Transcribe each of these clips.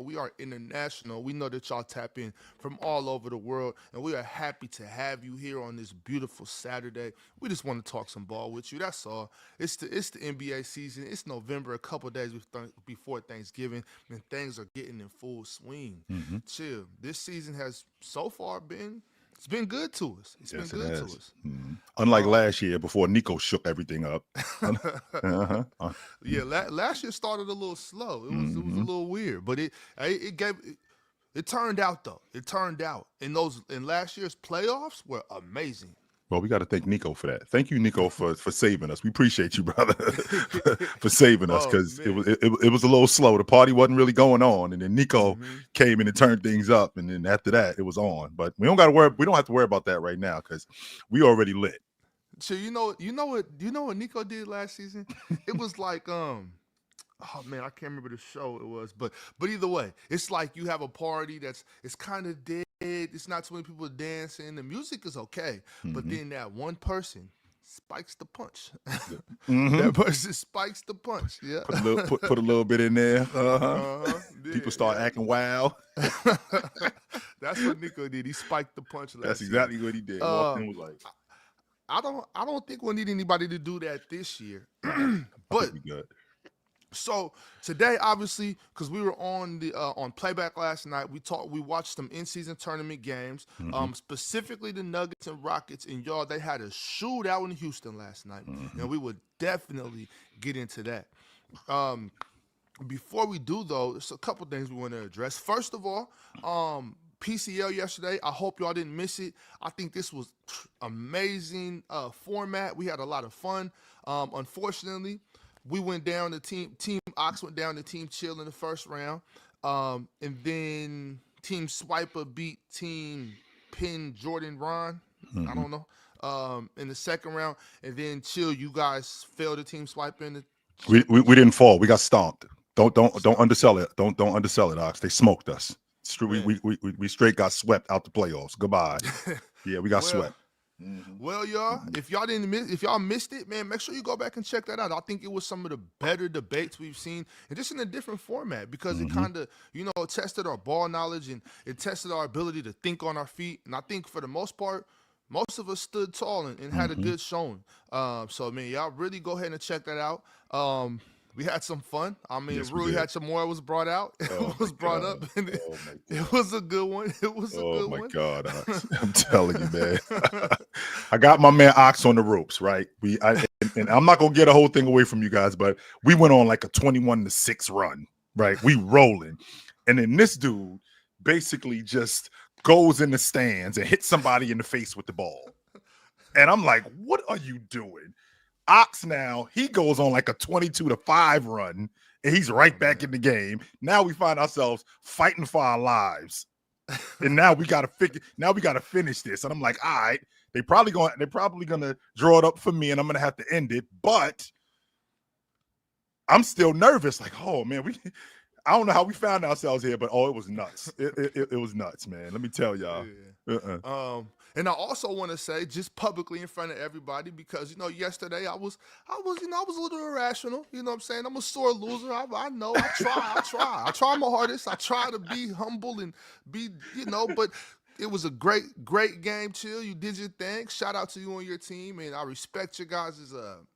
We are international. We know that y'all tap in from all over the world, and we are happy to have you here on this beautiful Saturday. We just want to talk some ball with you. That's all. It's the NBA season. It's November, a couple days before Thanksgiving, and things are getting in full swing. Hmm. Chill. This season has so far been it's been good to us. It's been Yes, it good to has. us. Unlike Um, last year before Nico shook everything up. Uh-huh. yeah, last year started a little slow. It was a Hmm. little weird, but it turned out though. It turned out, and those in last year's playoffs were amazing. Well, we got to thank Nico for that. Thank you, Nico, for saving us. We appreciate you, brother, for saving us Oh because man. it was a little slow. The party wasn't really going on, and then Nico hmm came in and turned things up, and then after that, it was on. But we don't got to worry. We don't have to worry about that right now because we already lit. So you know what Nico did last season? It was like oh man, I can't remember the show it was, but either way, it's like you have a party it's kind of dead. It's not too many people dancing. The music is okay, but Hmm. then that one person spikes the punch. Hmm. That person spikes the punch. Yeah. Put a little bit in there. Uh-huh. People start Yeah. acting wild. That's what Nico did. He spiked the punch That's last season. exactly what he did. Walked Um, in was like, I don't think we'll need anybody to do that this year. nah, I But think we good. so today, obviously, because we were on playback last night, we watched some in-season tournament games, Hmm. specifically the Nuggets and Rockets, and y'all they had a shootout in Houston last night, Hmm. and we would definitely get into that. Um, Before we do though, there's a couple things we want to address. First of all, PCL yesterday. I hope y'all didn't miss it. I think this was amazing format. We had a lot of fun. Unfortunately, we went down. The Team Ox went down to Team Chill in the first round, and then Team Swiper beat Team Pin Jordan Ron. I Hmm. don't know. In the second round, and then Chill. You guys failed the Team Swiper in the We championship. didn't fall. We got stomped. Don't Stop. undersell it. Don't undersell it, Ox. They smoked us. It's true. Man. We straight got swept out the playoffs. Goodbye. Yeah, we got well, swept. Hmm. Well, y'all, Hmm. if y'all missed it, man, make sure you go back and check that out. I think it was some of the better debates we've seen, and just in a different format because it Hmm. kind of, tested our ball knowledge and it tested our ability to think on our feet. And I think for the most part, most of us stood tall and had a Hmm. good showing. So, man, y'all really go ahead and check that out. We had some fun. I mean, Yes, we Rui did. Hachimura was brought out. Oh It my was brought up, god. and it, Oh my it god. was a good one. It was a Oh good my one. god, Ox. I'm telling you, man. I got my man Ox on the ropes, right? And I'm not gonna get a whole thing away from you guys, but we went on like a 21-6 run, right? We rolling, and then this dude basically just goes in the stands and hits somebody in the face with the ball, and I'm like, what are you doing? Ox now he goes on like a 22-5 run, and he's Oh right back man. in the game. Now we find ourselves fighting for our lives, and now we gotta figure. Now we gotta finish this. And I'm like, all right, they're probably gonna draw it up for me, and I'm gonna have to end it. But I'm still nervous. Like, oh man, I don't know how we found ourselves here, but oh, it was nuts. It was nuts, man. Let me tell y'all. Yeah. Uh-uh. And I also want to say, just publicly in front of everybody, because yesterday I was a little irrational. You know what I'm saying? I'm a sore loser. I know. I try my hardest. I try to be humble and be, but it was a great game. Chill. You did your thing. Shout out to you and your team, and I respect your guys'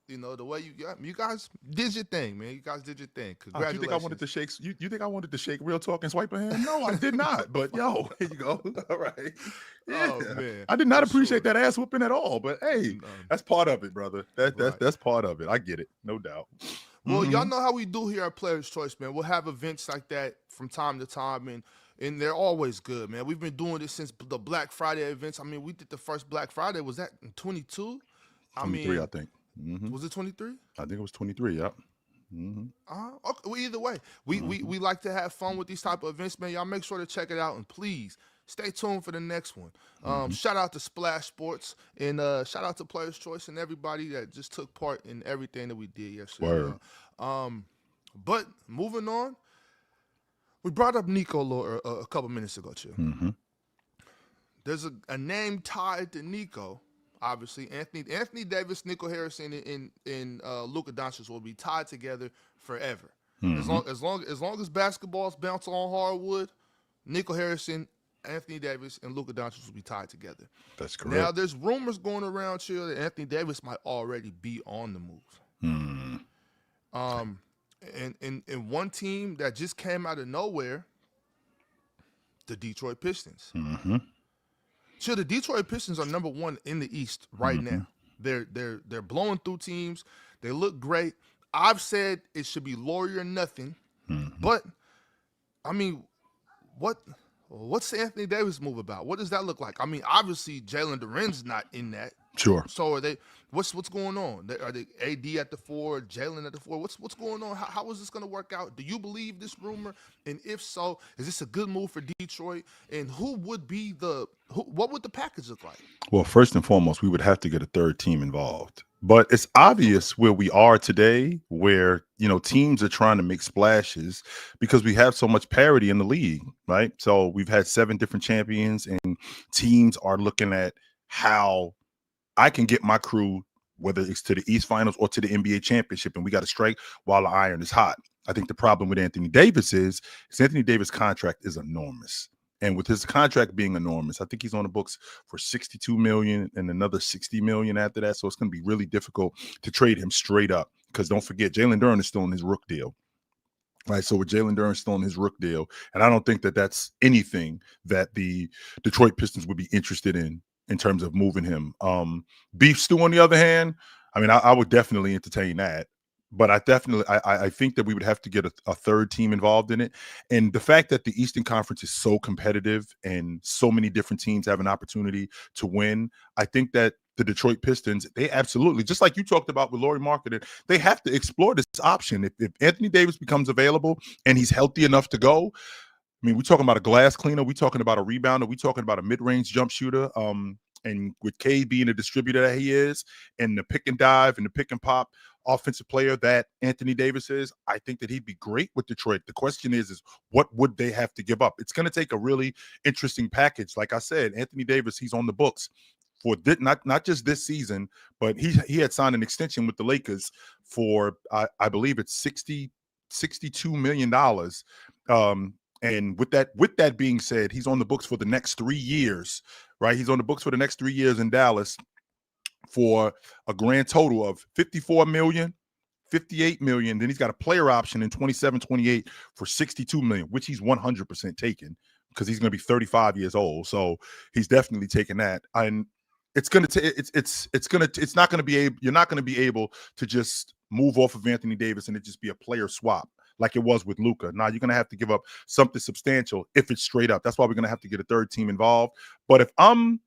the way you guys did your thing, man. You guys did your thing. Do you think I wanted Congratulations. to shake? You think I wanted to shake real talk and swipe a hand? No, I did not. But yo, here you go. All right. Yeah, Oh man, I did not for appreciate sure. that ass whooping at all. But hey, Um, that's part of it, brother. right. That's part of it. I get it, no doubt. Well, y'all Hmm. know how we do here at Players Choice, man. We'll have events like that from time to time, and they're always good, man. We've been doing this since the Black Friday events. I mean, we did the first Black Friday. Was that in 22? I 23, I mean, think. Hmm. was it 23? I think it was 23. Yep. Hmm. Okay. Well, either way, we, we Hmm. we like to have fun with these type of events, man. Y'all make sure to check it out, and please stay tuned for the next one. Hmm. Shout out to Splash Sports and shout out to Players Choice and everybody that just took part in everything that we did yesterday, Word. y'all. But moving on, we brought up Nico a couple minutes ago, too. Hmm. There's a name tied to Nico. Obviously, Anthony Davis, Nico Harrison, and Luka Doncic will be tied together forever. Hmm. As long as basketballs bounce on hardwood, Nico Harrison, Anthony Davis, and Luka Doncic will be tied together. That's Now, correct. there's rumors going around here that Anthony Davis might already be on the move. Hmm. Um, and one team that just came out of nowhere, the Detroit Pistons. Hmm. So the Detroit Pistons are number one in the East right Hmm. now. They're blowing through teams. They look great. I've said it should be Laurie or nothing, Hmm. but I mean, what what's the Anthony Davis move about? What does that look like? I mean, obviously Jalen Duren's not in that. Sure. So are they? What's going on? Are they AD at the four, Jalen at the four? What's going on? How is this going to work out? Do you believe this rumor? And if so, is this a good move for Detroit? And who would be what would the package look like? Well, first and foremost, we would have to get a third team involved. But it's obvious where we are today, where teams are trying to make splashes because we have so much parity in the league, right? So we've had 7 different champions, and teams are looking at how I can get my crew, whether it's to the East Finals or to the NBA championship, and we got to strike while the iron is hot. I think the problem with Anthony Davis is Anthony Davis' contract is enormous. And with his contract being enormous, I think he's on the books for 62 million and another 60 million after that. So it's going to be really difficult to trade him straight up. Because don't forget, Jalen Duren is still in his rook deal. Right, so with Jalen Duren still in his rook deal, and I don't think that that's anything that the Detroit Pistons would be interested in terms of moving him. Beef Stew, on the other hand, I mean, I would definitely entertain that, but I think that we would have to get a third team involved in it. And the fact that the Eastern Conference is so competitive and so many different teams have an opportunity to win, I think that the Detroit Pistons, they absolutely, just like you talked about with Laurie Marketing, they have to explore this option. If Anthony Davis becomes available and he's healthy enough to go, I mean, we're talking about a glass cleaner, we're talking about a rebounder, we're talking about a mid-range jump shooter. And with Cade being a distributor that he is, and the pick and dive and the pick and pop offensive player that Anthony Davis is, I think that he'd be great with Detroit. The question is what would they have to give up? It's going to take a really interesting package. Like I said, Anthony Davis, he's on the books for not just this season, but he had signed an extension with the Lakers for I believe it's $62 million. And with that being said, he's on the books for the next 3 years, right? He's on the books for the next 3 years in Dallas for a grand total of 54 million, 58 million. Then he's got a player option in 27, 28 for 62 million, which he's 100% taken because he's going to be 35 years old. So he's definitely taking that. And it's going to it's not going to be able, you're not going to be able to just move off of Anthony Davis and it just be a player swap like it was with Luka. Now you're going to have to give up something substantial if it's straight up. That's why we're going to have to get a third team involved. But if I'm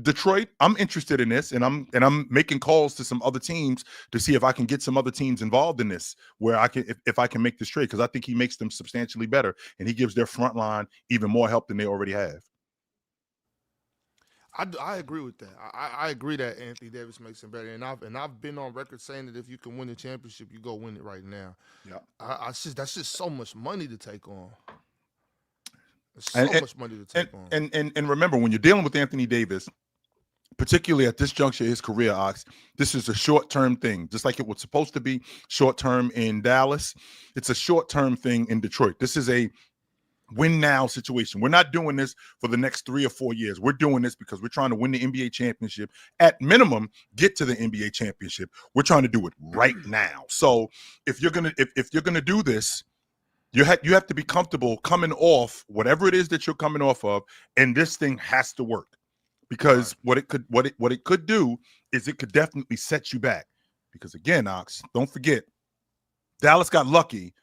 Detroit, I'm interested in this, and I'm making calls to some other teams to see if I can get some other teams involved in this, where I can if I can make this trade, because I think he makes them substantially better, and he gives their front line even more help than they already have. I agree with that. I agree that Anthony Davis makes him better, and I've been on record saying that if you can win the championship, you go win it right now. Yeah, That's just so much money to take on. It's and so much money to take on. and remember, when you're dealing with Anthony Davis, particularly at this juncture of his career, Ox, this is a short-term thing, just like it was supposed to be short-term in Dallas. It's a short-term thing in Detroit. This is a win now situation. We're not doing this for the next 3 or 4 years. We're doing this because we're trying to win the NBA championship. At minimum, get to the NBA championship. We're trying to do it right now. So if you're gonna do this, you have to be comfortable coming off whatever it is that you're coming off of, and this thing has to work. Because Right. what it could do is it could definitely set you back. Because again, Ox, don't forget, Dallas got lucky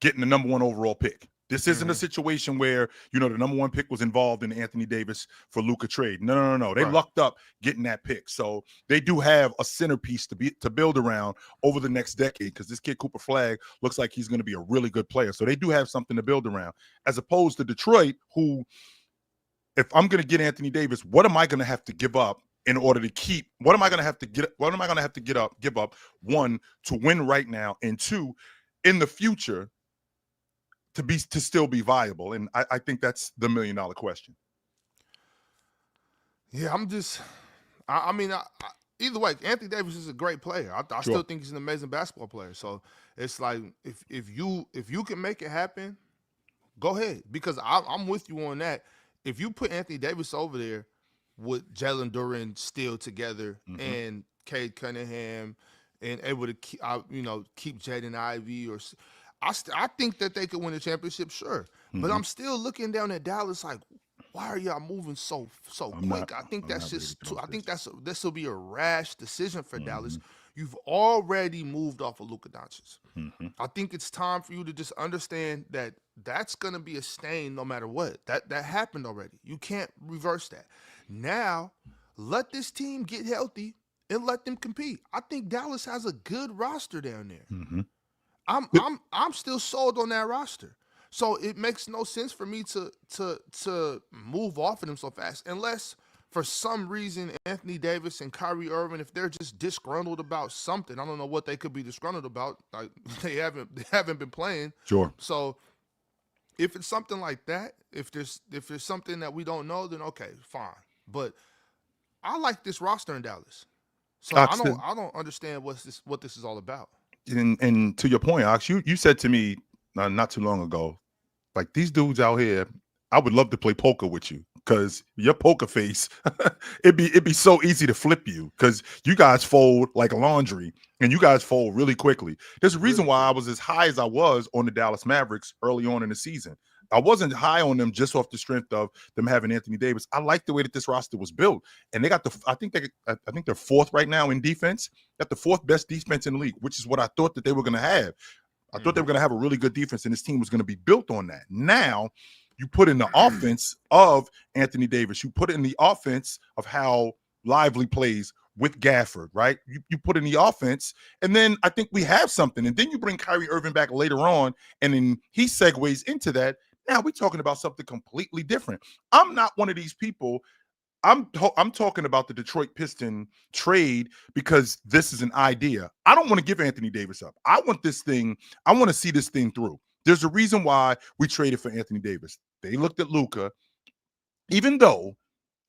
getting the number 1 overall pick. This isn't a situation where, the number 1 pick was involved in the Anthony Davis for Luka trade. No. They Right. lucked up getting that pick. So they do have a centerpiece to build around over the next decade, because this kid Cooper Flagg looks like he's going to be a really good player. So they do have something to build around, as opposed to Detroit, who, if I'm going to get Anthony Davis, what am I going to have to give up in order to keep? What am I going to have to give up? 1, to win right now, and 2, in the future, to still be viable. And I think that's the $1 million question. Yeah, I'm just. I mean, either way, Anthony Davis is a great player. I Sure. still think he's an amazing basketball player. So it's like if you can make it happen, go ahead. Because I'm with you on that. If you put Anthony Davis over there with Jalen Duren still together Mm-hmm. and Cade Cunningham and able to keep Jaden Ivey I think that they could win the championship, sure. But Mm-hmm. I'm still looking down at Dallas like, why are y'all moving so quick? I think I'm that's not ready to just get too. off I think this. this will be a rash decision for Mm-hmm. Dallas. You've already moved off of Luka Doncic. Mm-hmm. I think it's time for you to just understand that that's going to be a stain no matter what. That happened already. You can't reverse that. Now, let this team get healthy and let them compete. I think Dallas has a good roster down there. Mm-hmm. I'm still sold on that roster. So it makes no sense for me to move off of them so fast unless for some reason Anthony Davis and Kyrie Irving, if they're just disgruntled about something, I don't know what they could be disgruntled about. Like they haven't been playing. Sure. So if it's something like that, if there's something that we don't know, then okay, fine. But I like this roster in Dallas. So Oxton, I don't understand what this is all about. and to your point, Ox, you said to me not too long ago, like these dudes out here, I would love to play poker with you because your poker face, it'd be so easy to flip you because you guys fold like laundry and you guys fold really quickly. There's a reason Really why I quick. was as high as I was on the Dallas Mavericks early on in the season. I wasn't high on them just off the strength of them having Anthony Davis. I like the way that this roster was built, and they got I think they're fourth right now in defense. Got the fourth best defense in the league, which is what I thought that they were going to have. I thought they were going to have a really good defense, and this team was going to be built on that. Now, you put in the offense of Anthony Davis. You put in the offense of how Lively plays with Gafford, right? You put in the offense, and then I think we have something. And then you bring Kyrie Irving back later on, and then he segues into that. Now we're talking about something completely different. I'm not one of these people. I'm talking about the Detroit Piston trade because this is an idea. I don't want to give Anthony Davis up. I want to see this thing through. There's a reason why we traded for Anthony Davis. They looked at Luka, even though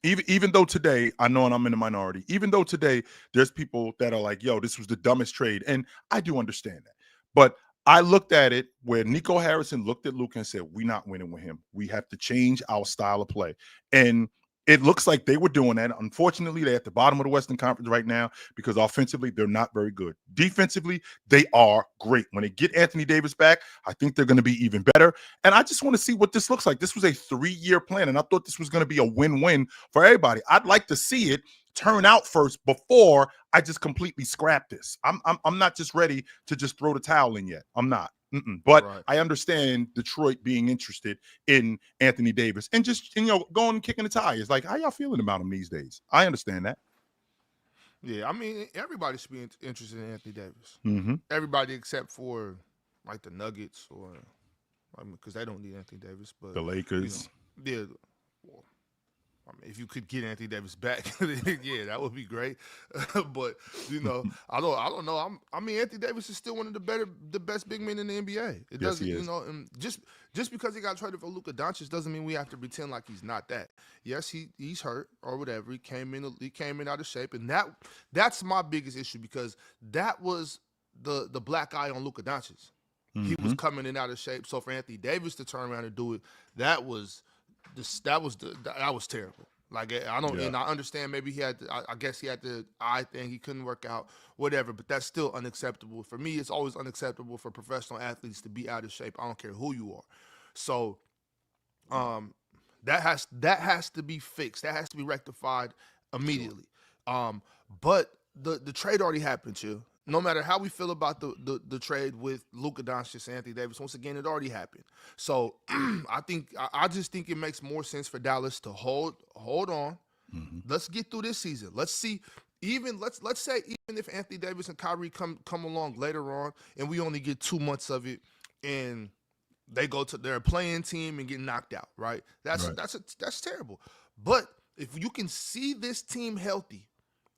today, I know and I'm in the minority, even though today there's people that are like, yo, this was the dumbest trade. And I do understand that. But I looked at it where Nico Harrison looked at Luka and said, we're not winning with him. We have to change our style of play. And it looks like they were doing that. Unfortunately, they're at the bottom of the Western Conference right now because offensively, they're not very good. Defensively, they are great. When they get Anthony Davis back, I think they're going to be even better. And I just want to see what this looks like. This was a 3-year plan, and I thought this was going to be a win-win for everybody. I'd like to see it turn out first before I just completely scrap this. I'm not just ready to just throw the towel in yet. I'm not. But Right. I understand Detroit being interested in Anthony Davis and just going and kicking the tires. Like, how y'all feeling about him these days? I understand that. Yeah, I mean, everybody should be interested in Anthony Davis. Mm-hmm. Everybody except for like the Nuggets or because they don't need Anthony Davis. But The Lakers. yeah. Well, I mean, if you could get Anthony Davis back, yeah, that would be great. But I don't know. I mean, Anthony Davis is still one of the best big men in the NBA. It Yes, doesn't, he is. and just because he got traded for Luka Doncic doesn't mean we have to pretend like he's not that. Yes, he's hurt or whatever. He came in out of shape, and that's my biggest issue because that was the black eye on Luka Doncic. He was coming in out of shape. So for Anthony Davis to turn around and do it, that was terrible. Like I don't, and I understand maybe I guess he had the eye thing, he couldn't work out, whatever. But that's still unacceptable for me. It's always unacceptable for professional athletes to be out of shape. I don't care who you are. So, that has to be fixed. That has to be rectified immediately. But the trade already happened, Chill. No matter how we feel about the trade with Luka Doncic and Anthony Davis, once again, it already happened. So I just think it makes more sense for Dallas to hold on. Let's get through this season. Let's see. Let's say even if Anthony Davis and Kyrie come along later on, and we only get 2 months of it, and they go to their playing team and get knocked out, right? That's terrible. But if you can see this team healthy,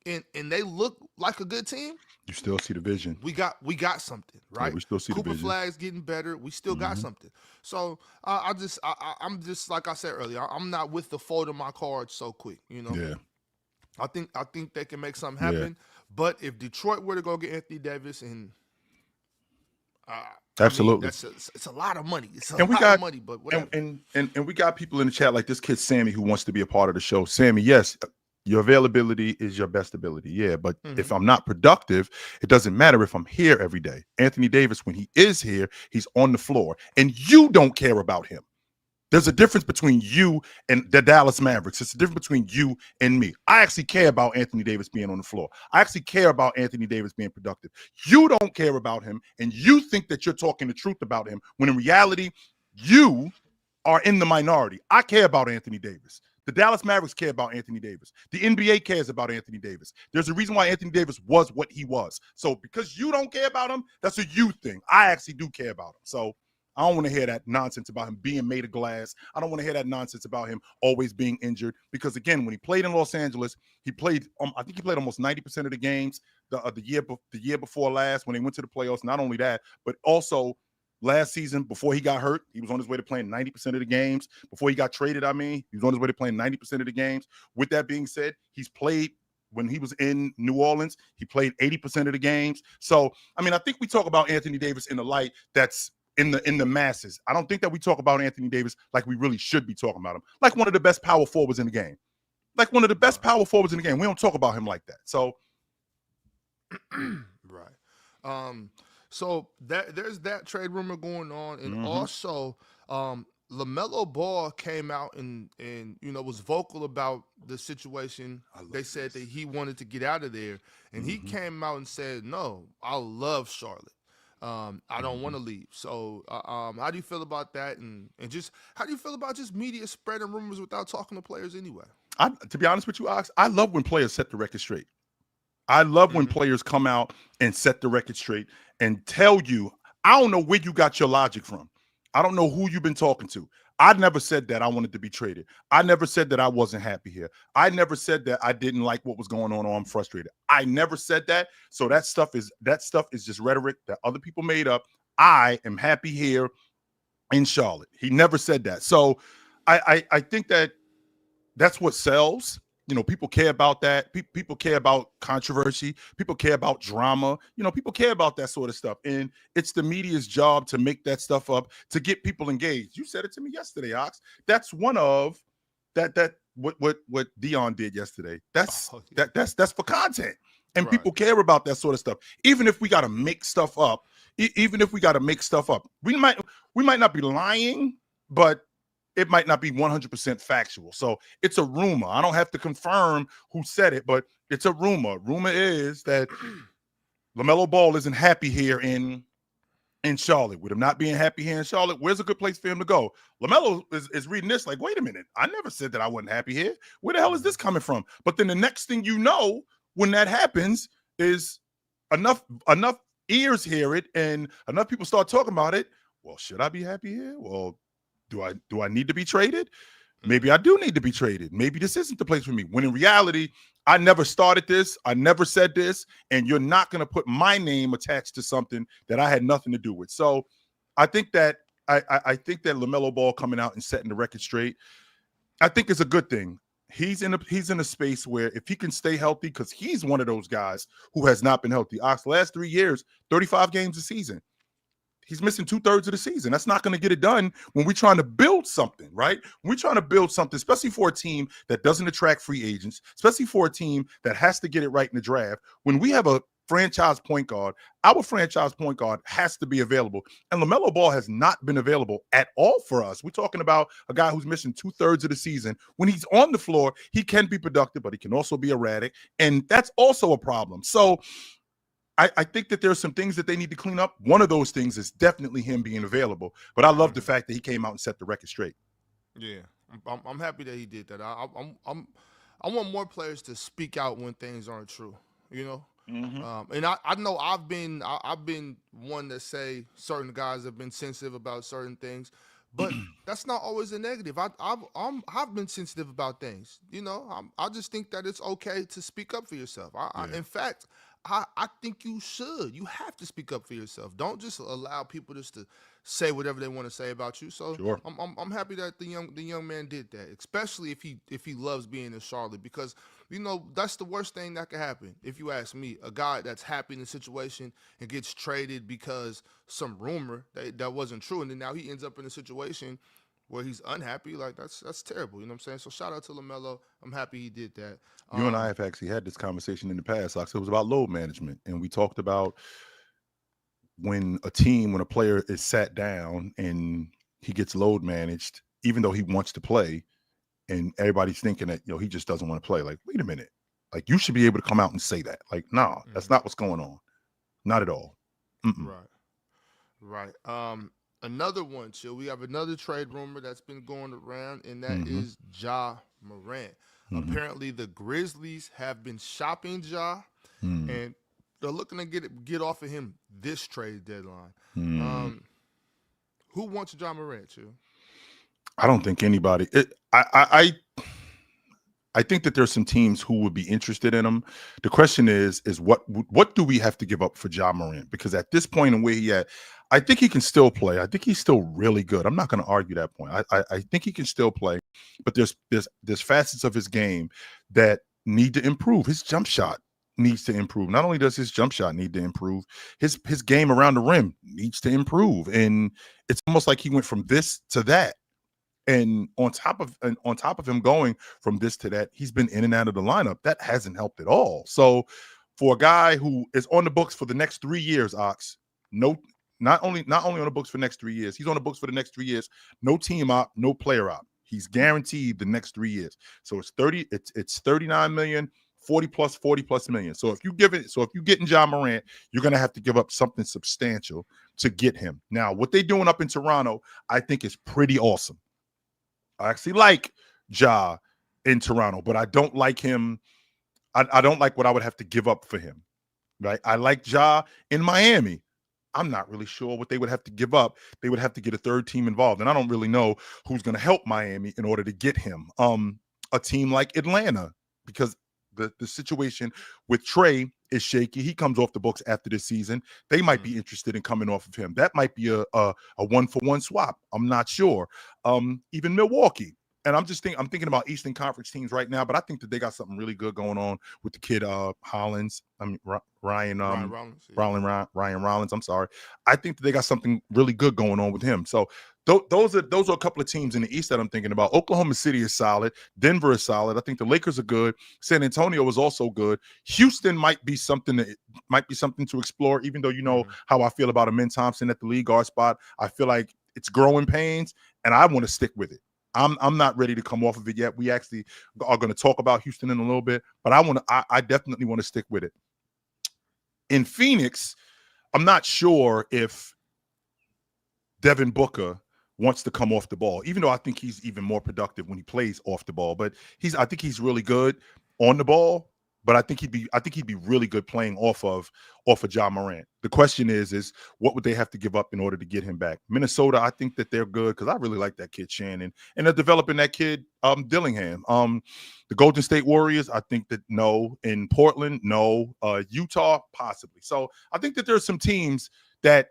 and they look like a good team, you still see the vision. we got something, right? Yeah, we still see Cooper the vision. Flagg's getting better. We still got something. So I'm just like I said earlier, I'm not with the fold of my cards so quick, Yeah. I think they can make something Yeah, happen. But if Detroit were to go get Anthony Davis, and uh, I mean absolutely. it's a lot of money. It's a And we lot of got money, but and whatever. and we got people in the chat like this kid Sammy who wants to be a part of the show. Sammy, yes, your availability is your best ability. Yeah, but Hmm. if I'm not productive, it doesn't matter if I'm here every day. Anthony Davis, when he is here, he's on the floor, and you don't care about him. There's a difference between you and the Dallas Mavericks. It's a difference between you and me. I actually care about Anthony Davis being on the floor. I actually care about Anthony Davis being productive. You don't care about him, and you think that you're talking the truth about him, when in reality, you are in the minority. I care about Anthony Davis. The Dallas Mavericks care about Anthony Davis. The NBA cares about Anthony Davis. There's a reason why Anthony Davis was what he was. So because you don't care about him, that's a you thing. I actually do care about him. So I don't want to hear that nonsense about him being made of glass. I don't want to hear that nonsense about him always being injured. Because again, when he played in Los Angeles, he played. I think he played almost 90% of the games the year before last when they went to the playoffs. Not only that, but also last season before he got hurt, he was on his way to playing 90% of the games. Before he got traded, I mean, he was on his way to playing 90% of the games. With that being said, he's played. When he was in New Orleans, he played 80% of the games. So, I mean, I think we talk about Anthony Davis in the light that's in the masses. I don't think that we talk about Anthony Davis like we really should be talking about him. Like one of the best power forwards in the game. Like one of the best Right. power forwards in the game. We don't talk about him like that. So, Right. Um, so there's that trade rumor going on, and mhm. also LaMelo Ball came out and was vocal about the situation. I They love said that this. he wanted to get out of there, and he Mhm. came out and said, "No, I love Charlotte. I don't want Mhm. to leave." So, how do you feel about that? And just how do you feel about just media spreading rumors without talking to players anyway? To be honest with you, Ox, I love when players set the record straight. I love when Hmm. players come out and set the record straight and tell you, I don't know where you got your logic from. I don't know who you've been talking to. I never said that I wanted to be traded. I never said that I wasn't happy here. I never said that I didn't like what was going on or I'm frustrated. I never said that. So that stuff is just rhetoric that other people made up. I am happy here in Charlotte. He never said that. So I think that that's what sells. People care about that. People care about controversy. People care about drama. People care about that sort of stuff. And it's the media's job to make that stuff up to get people engaged. You said it to me yesterday, Ox. That's one of what Dion did yesterday. That's Oh yeah. that's for content. And Right. people care about that sort of stuff. Even if we got to make stuff up, even if we got to make stuff up, we might not be lying, but it might not be 100% factual. So it's a rumor. I don't have to confirm who said it, but it's a rumor. Rumor is that LaMelo Ball isn't happy here in Charlotte. With him not being happy here in Charlotte, where's a good place for him to go? LaMelo is reading this like, wait a minute. I never said that I wasn't happy here. Where the hell is Hmm. this coming from? But then the next thing you know, when that happens, is enough ears hear it and enough people start talking about it. Well, should I be happy here? Well, do I need to be traded? Maybe Hmm. I do need to be traded. Maybe this isn't the place for me. When in reality, I never started this. I never said this. And you're not going to put my name attached to something that I had nothing to do with. So I think that I think that LaMelo Ball coming out and setting the record straight, I think it's a good thing. He's in a space where if he can stay healthy, because he's one of those guys who has not been healthy. Ox, last 3 years, 35 games a season. He's missing 2/3 of the season. That's not going to get it done when we're trying to build something, right? When we're trying to build something, especially for a team that doesn't attract free agents, especially for a team that has to get it right in the draft. When we have a franchise point guard, our franchise point guard has to be available. And LaMelo Ball has not been available at all for us. We're talking about a guy who's missing 2/3 of the season. When he's on the floor, he can be productive, but he can also be erratic. And that's also a problem. So I think that there's some things that they need to clean up. One of those things is definitely him being available. But I love the Hmm. fact that he came out and set the record straight. Yeah, I'm happy that he did that. I want more players to speak out when things aren't true. You know, Mm-hmm. and I know I've been one that say certain guys have been sensitive about certain things, but that's not always a negative. I've been sensitive about things. I just think that it's okay to speak up for yourself. Yeah. In fact, I think you should. You have to speak up for yourself. Don't just allow people just to say whatever they want to say about you. So Sure. I'm happy that the young man did that, especially if he loves being in Charlotte, because that's the worst thing that could happen. If you ask me, a guy that's happy in the situation and gets traded because some rumor that wasn't true, and then now he ends up in a situation where he's unhappy, like that's terrible. You know what I'm saying? So shout out to LaMelo. I'm happy he did that. You and I Um, have actually had this conversation in the past. Like, so it was about load management, and we talked about when a player is sat down and he gets load managed, even though he wants to play, and everybody's thinking that he just doesn't want to play. Like, wait a minute, like you should be able to come out and say that. Like, nah, that's mhm, not what's going on. Not at all. Mm-mm. right. Right. Another one, chill. We have another trade rumor that's been going around, and that Mm-hmm. is Ja Morant. Mm-hmm. Apparently, the Grizzlies have been shopping Ja, and they're looking to get off of him this trade deadline. Mm-hmm. Um, who wants Ja Morant, chill? I don't think anybody. I think that there's some teams who would be interested in him. The question is what do we have to give up for Ja Morant? Because at this point and where he at, I think he can still play. I think he's still really good. I'm not going to argue that point. I think he can still play, but there's facets of his game that need to improve. His jump shot needs to improve. Not only does his jump shot need to improve, his game around the rim needs to improve. And it's almost like he went from this to that. And on top of him going from this to that, he's been in and out of the lineup. That hasn't helped at all. So for a guy who is on the books for the next 3 years, Ox, no, not only on the books for the next 3 years, he's on the books for the next 3 years. No team op, no player op. He's guaranteed the next 3 years. So it's 39 million, 40 plus million. So if you get in Ja Morant, you're gonna have to give up something substantial to get him. Now, what they're doing up in Toronto, I think is pretty awesome. I actually like Ja in Toronto, but I don't like him. I don't like what I would have to give up for him. Right. I like Ja in Miami. I'm not really sure what they would have to give up. They would have to get a third team involved. And I don't really know who's going to help Miami in order to get him. A team like Atlanta, because the situation with Trey is shaky. He comes off the books after this season. They might be interested in coming off of him. That might be a one-for-one swap. I'm not sure. Even Milwaukee. And I'm thinking about Eastern Conference teams right now, but I think that they got something really good going on with the kid Hollins. I mean Ryan Ryan Rollins. Yeah. Ryan Rollins. I'm sorry. I think that they got something really good going on with him. So those are a couple of teams in the East that I'm thinking about. Oklahoma City is solid. Denver is solid. I think the Lakers are good. San Antonio is also good. Houston might be something to explore. Even though you know Mhm. how I feel about Amin Thompson at the lead guard spot, I feel like it's growing pains, and I want to stick with it. I'm not ready to come off of it yet. We actually are going to talk about Houston in a little bit, but I definitely want to stick with it. In Phoenix, I'm not sure if Devin Booker wants to come off the ball, even though I think he's even more productive when he plays off the ball. But I think he's really good on the ball. But I think he'd be really good playing off of Ja Morant. The question is what would they have to give up in order to get him back? Minnesota, I think that they're good because I really like that kid Shannon, and they're developing that kid Dillingham. The Golden State Warriors, I think that no. In Portland, no. Utah, possibly. So I think that there's some teams that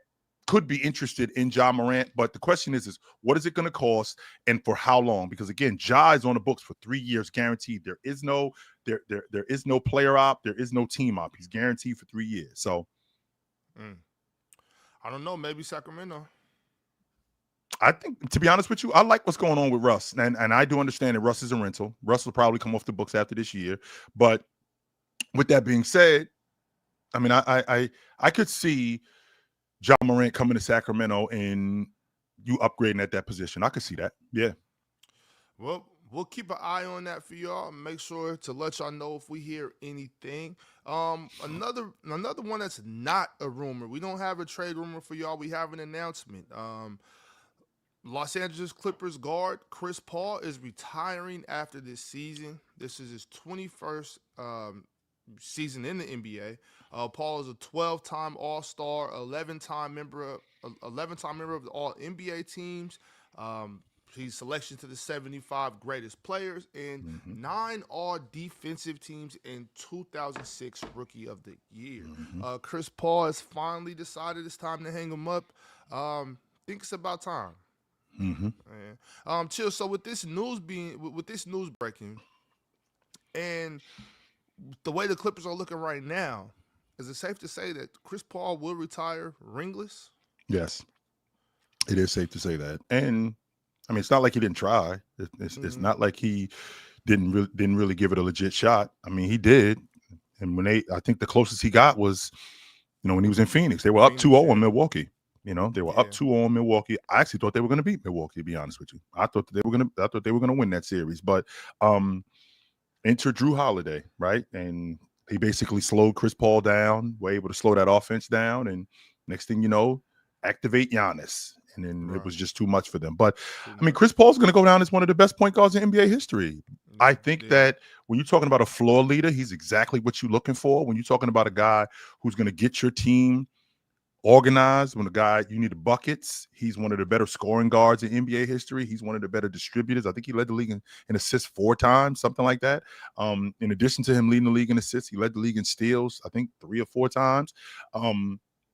could be interested in Ja Morant, but the question is what is it going to cost and for how long? Because again, Ja is on the books for 3 years guaranteed. There is no player op, there is no team op. He's guaranteed for 3 years. So Mm. I don't know. Maybe Sacramento. I think, to be honest with you, I like what's going on with Russ, and I do understand that Russ is a rental. Russ will probably come off the books after this year, but with that being said, I mean, I could see Ja Morant coming to Sacramento and you upgrading at that position. I could see that. Yeah. Well, we'll keep an eye on that for y'all and make sure to let y'all know if we hear anything. Another one that's not a rumor. We don't have a trade rumor for y'all. We have an announcement. Los Angeles Clippers guard Chris Paul is retiring after this season. This is his 21st season in the NBA. Paul is a 12-time All-Star, 11-time member of the All NBA teams. He's selection to the 75 greatest players and Mm-hmm. 9 all defensive teams in 2006 Rookie of the Year. Mm-hmm. Chris Paul has finally decided it's time to hang him up. Think it's about time. Mm-hmm. Man. Chill. So with this news with this news breaking, and the way the Clippers are looking right now, is it safe to say that Chris Paul will retire ringless? Yes, it is safe to say that. And I mean, it's not like he didn't try. It's Mm-hmm. not like he didn't really give it a legit shot. I mean, he did. And I think the closest he got was, when he was in Phoenix. They were up Phoenix, 2-0 in yeah. Milwaukee. They were up Yeah. 2-0 in Milwaukee. I actually thought they were going to beat Milwaukee, to be honest with you. I thought they were going to win that series. But enter Drew Holiday, right? And he basically slowed Chris Paul down, were able to slow that offense down, and next thing you know, activate Giannis. And then it Right. was just too much for them. But Too I mean, much. Chris Paul's going to go down as one of the best point guards in NBA history. I think Yeah. that when you're talking about a floor leader, he's exactly what you're looking for. When you're talking about a guy who's going to get your team organized, when the guy you need the buckets, he's one of the better scoring guards in NBA history. He's one of the better distributors. I think he led the league in assists 4 times, something like that. In addition to him leading the league in assists, he led the league in steals, I think 3 or 4 times.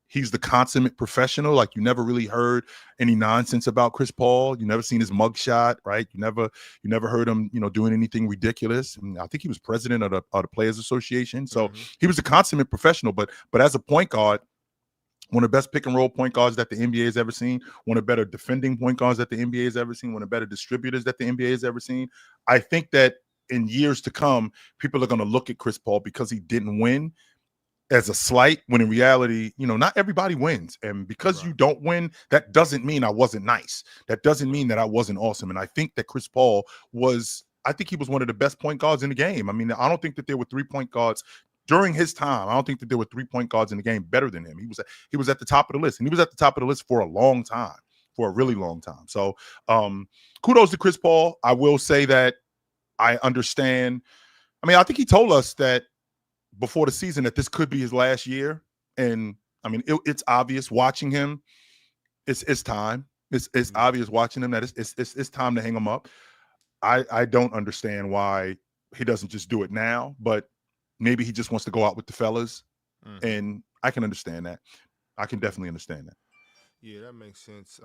He's the consummate professional. Like, you never really heard any nonsense about Chris Paul. You never seen his mugshot, right? You never heard him, doing anything ridiculous. And I think he was president of the Players Association. So he was a consummate professional. But as a point guard, one of the best pick and roll point guards that the NBA has ever seen, one of the better defending point guards that the NBA has ever seen, one of the better distributors that the NBA has ever seen. I think that in years to come, people are going to look at Chris Paul because he didn't win as a slight, when in reality, not everybody wins. And because you don't win, that doesn't mean I wasn't nice. That doesn't mean that I wasn't awesome. And I think that Chris Paul I think he was one of the best point guards in the game. I mean, I don't think that there were 3-point guards during his time. I don't think that there were 3-point guards in the game better than him. He was at the top of the list, and he was at the top of the list for a long time, for a really long time. So kudos to Chris Paul. I will say that I understand. I mean, I think he told us that before the season that this could be his last year. And I mean, it's obvious watching him. It's time. It's obvious watching him that it's time to hang him up. I don't understand why he doesn't just do it now, but maybe he just wants to go out with the fellas. And I can understand that. I can definitely understand that. Yeah, that makes sense.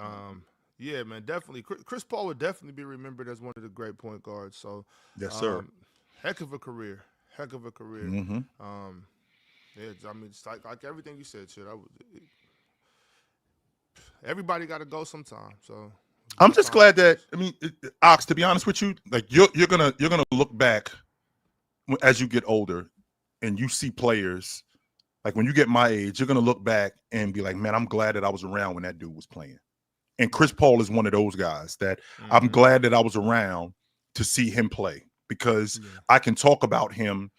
Yeah, man, definitely. Chris Paul would definitely be remembered as one of the great point guards. So, Yes, sir. heck of a career. Heck of a career. Mm-hmm. Yeah, I mean, it's like everything you said, shit. Everybody got to go sometime. So, I'm just glad that, I mean, Ox, to be honest with you, like you're gonna look back as you get older and you see players, like when you get my age, you're gonna look back and be like, man, I'm glad that I was around when that dude was playing. And Chris Paul is one of those guys that I'm glad that I was around to see him play, because I can talk about him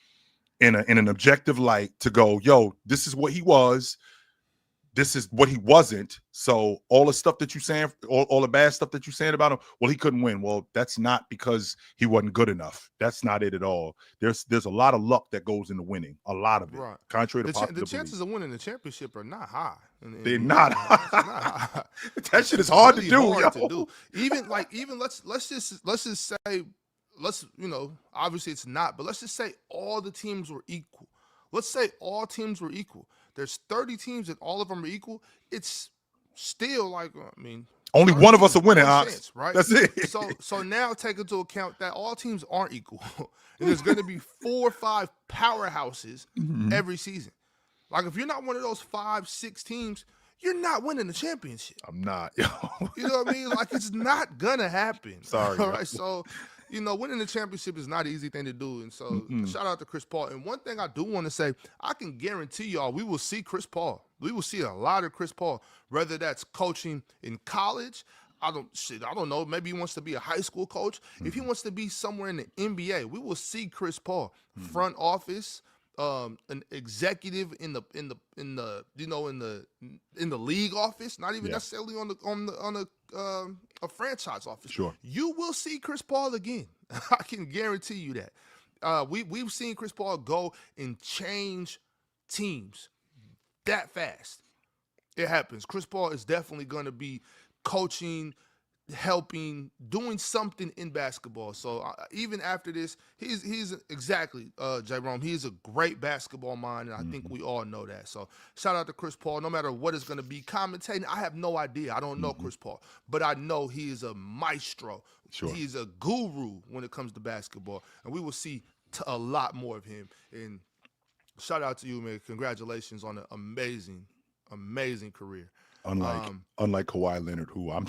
in an objective light to go, yo, this is what he was. This is what he wasn't. So all the stuff that you're saying, all the bad stuff that you're saying about him, well, he couldn't win. Well, that's not because he wasn't good enough. That's not it at all. There's a lot of luck that goes into winning, a lot of it. Right. Contrary to popular the chances of winning the championship are not high. They're not. It's not high. That shit is hard really to do. Hard yo. to do. Even let's just say, obviously it's not, but let's just say all the teams were equal. Let's say all teams were equal. There's 30 teams and all of them are equal. It's still like, I mean, only one of us are winning, chance, right? That's it. So now take into account that all teams aren't equal. And there's going to be 4 or 5 powerhouses every season. Like, if you're not one of those 5, 6 teams, you're not winning the championship. I'm not. Yo. You know what I mean? Like, it's not gonna happen. Sorry. All right. So, winning the championship is not an easy thing to do. And so, shout out to Chris Paul. And one thing I do want to say, I can guarantee y'all, we will see Chris Paul. We will see a lot of Chris Paul, whether that's coaching in college. I don't know. Maybe he wants to be a high school coach. If he wants to be somewhere in the NBA, we will see Chris Paul, front office, an executive in the league office, not even necessarily on a franchise office. Sure. You will see Chris Paul again. I can guarantee you that. We've seen Chris Paul go and change teams that fast. It happens. Chris Paul is definitely going to be coaching helping, doing something in basketball. So even after this, he's exactly Jerome. He is a great basketball mind, and I think Hmm. we all know that. So shout out to Chris Paul. No matter what it's going to be, commentating, I have no idea. I don't know Hmm. Chris Paul, but I know he is a maestro. Sure. He's a guru when it comes to basketball, and we will see a lot more of him. And shout out to you, man. Congratulations on an amazing, amazing career. Unlike Um, unlike Kawhi Leonard, who I'm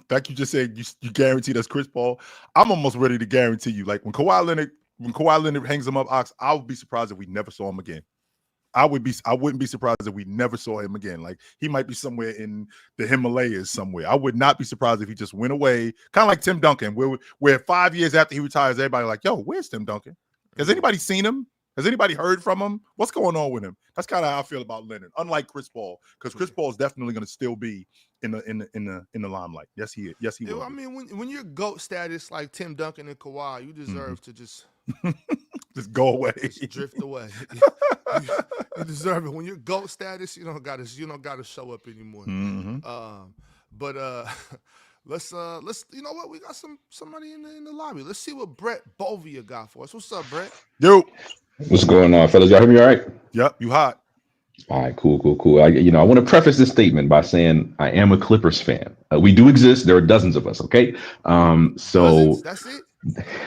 like you just said, you guaranteed us Chris Paul. I'm almost ready to guarantee you, like when Kawhi Leonard hangs him up, Ox, I would be surprised if we never saw him again. I wouldn't be surprised if we never saw him again. Like he might be somewhere in the Himalayas somewhere. I would not be surprised if he just went away, kind of like Tim Duncan, where 5 years after he retires, everybody like, yo, where's Tim Duncan? Has mm. anybody seen him? Has anybody heard from him? What's going on with him? That's kind of how I feel about Leonard. Unlike Chris Paul, because Chris Paul is definitely going to still be in the limelight. Yes, he is. Yes, he will I be. mean, when you're GOAT status like Tim Duncan and Kawhi, you Mhm. deserve to just Just go away. drift away. you, you deserve it. When you're GOAT status, you don't gotta show up anymore. Mhm. But let's you know what, we got somebody in the lobby. Let's see what Brett Bovia got for us. What's up, Brett? Yo, What's going on, fellas? Y'all hear me all right? yep, you hot. All right, cool, cool, cool. I want to preface this statement by saying I am a Clippers fan. We do exist. There are dozens of us. Okay, Dozens. so That's it.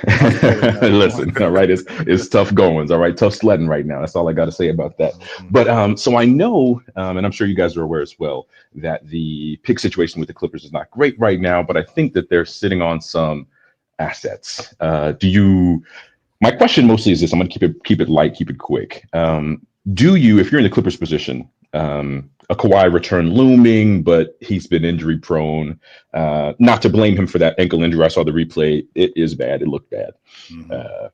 I feel it, man. Come on. listen. All right, it's tough goings. All right, tough sledding right now. That's all I got to say about that. Mhm. But so I know, and I'm sure you guys are aware as well, that the pick situation with the Clippers is not great right now. But I think that they're sitting on some assets. Do you? My question mostly is this. I'm going to keep it light, keep it quick. Do you, if you're in the Clippers position, a Kawhi return looming, but he's been injury prone. Not to blame him for that ankle injury. I saw the replay. It is bad. It looked bad. Mhm. Uh,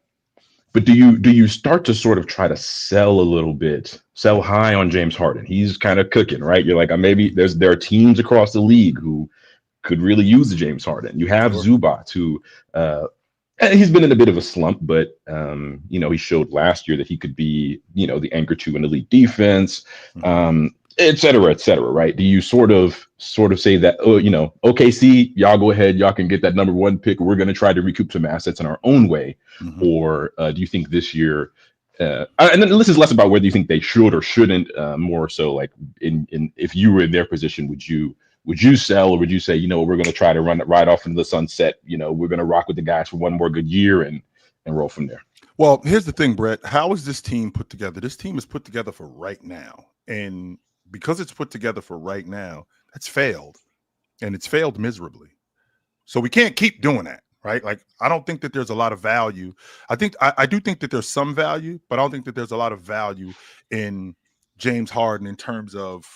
but do you start to sort of try to sell a little bit, sell high on James Harden? He's kind of cooking, right? You're like, maybe there are teams across the league who could really use the James Harden. You have Sure. Zubac, who he's been in a bit of a slump, but he showed last year that he could be, the anchor to an elite defense, Mhm. et cetera, et cetera. Right? Do you sort of say that, oh, OKC, y'all go ahead, y'all can get that number one pick. We're going to try to recoup some assets in our own way, Mhm. or do you think this year? And then this is less about whether you think they should or shouldn't. More so, like in if you were in their position, would you sell, or would you say, we're going to try to run it right off into the sunset? We're going to rock with the guys for one more good year and roll from there. Well, here's the thing, Brett. How is this team put together? This team is put together for right now. And because it's put together for right now, that's failed. And it's failed miserably. So we can't keep doing that, right? Like, I don't think that there's a lot of value. I do think that there's some value, but I don't think that there's a lot of value in James Harden in terms of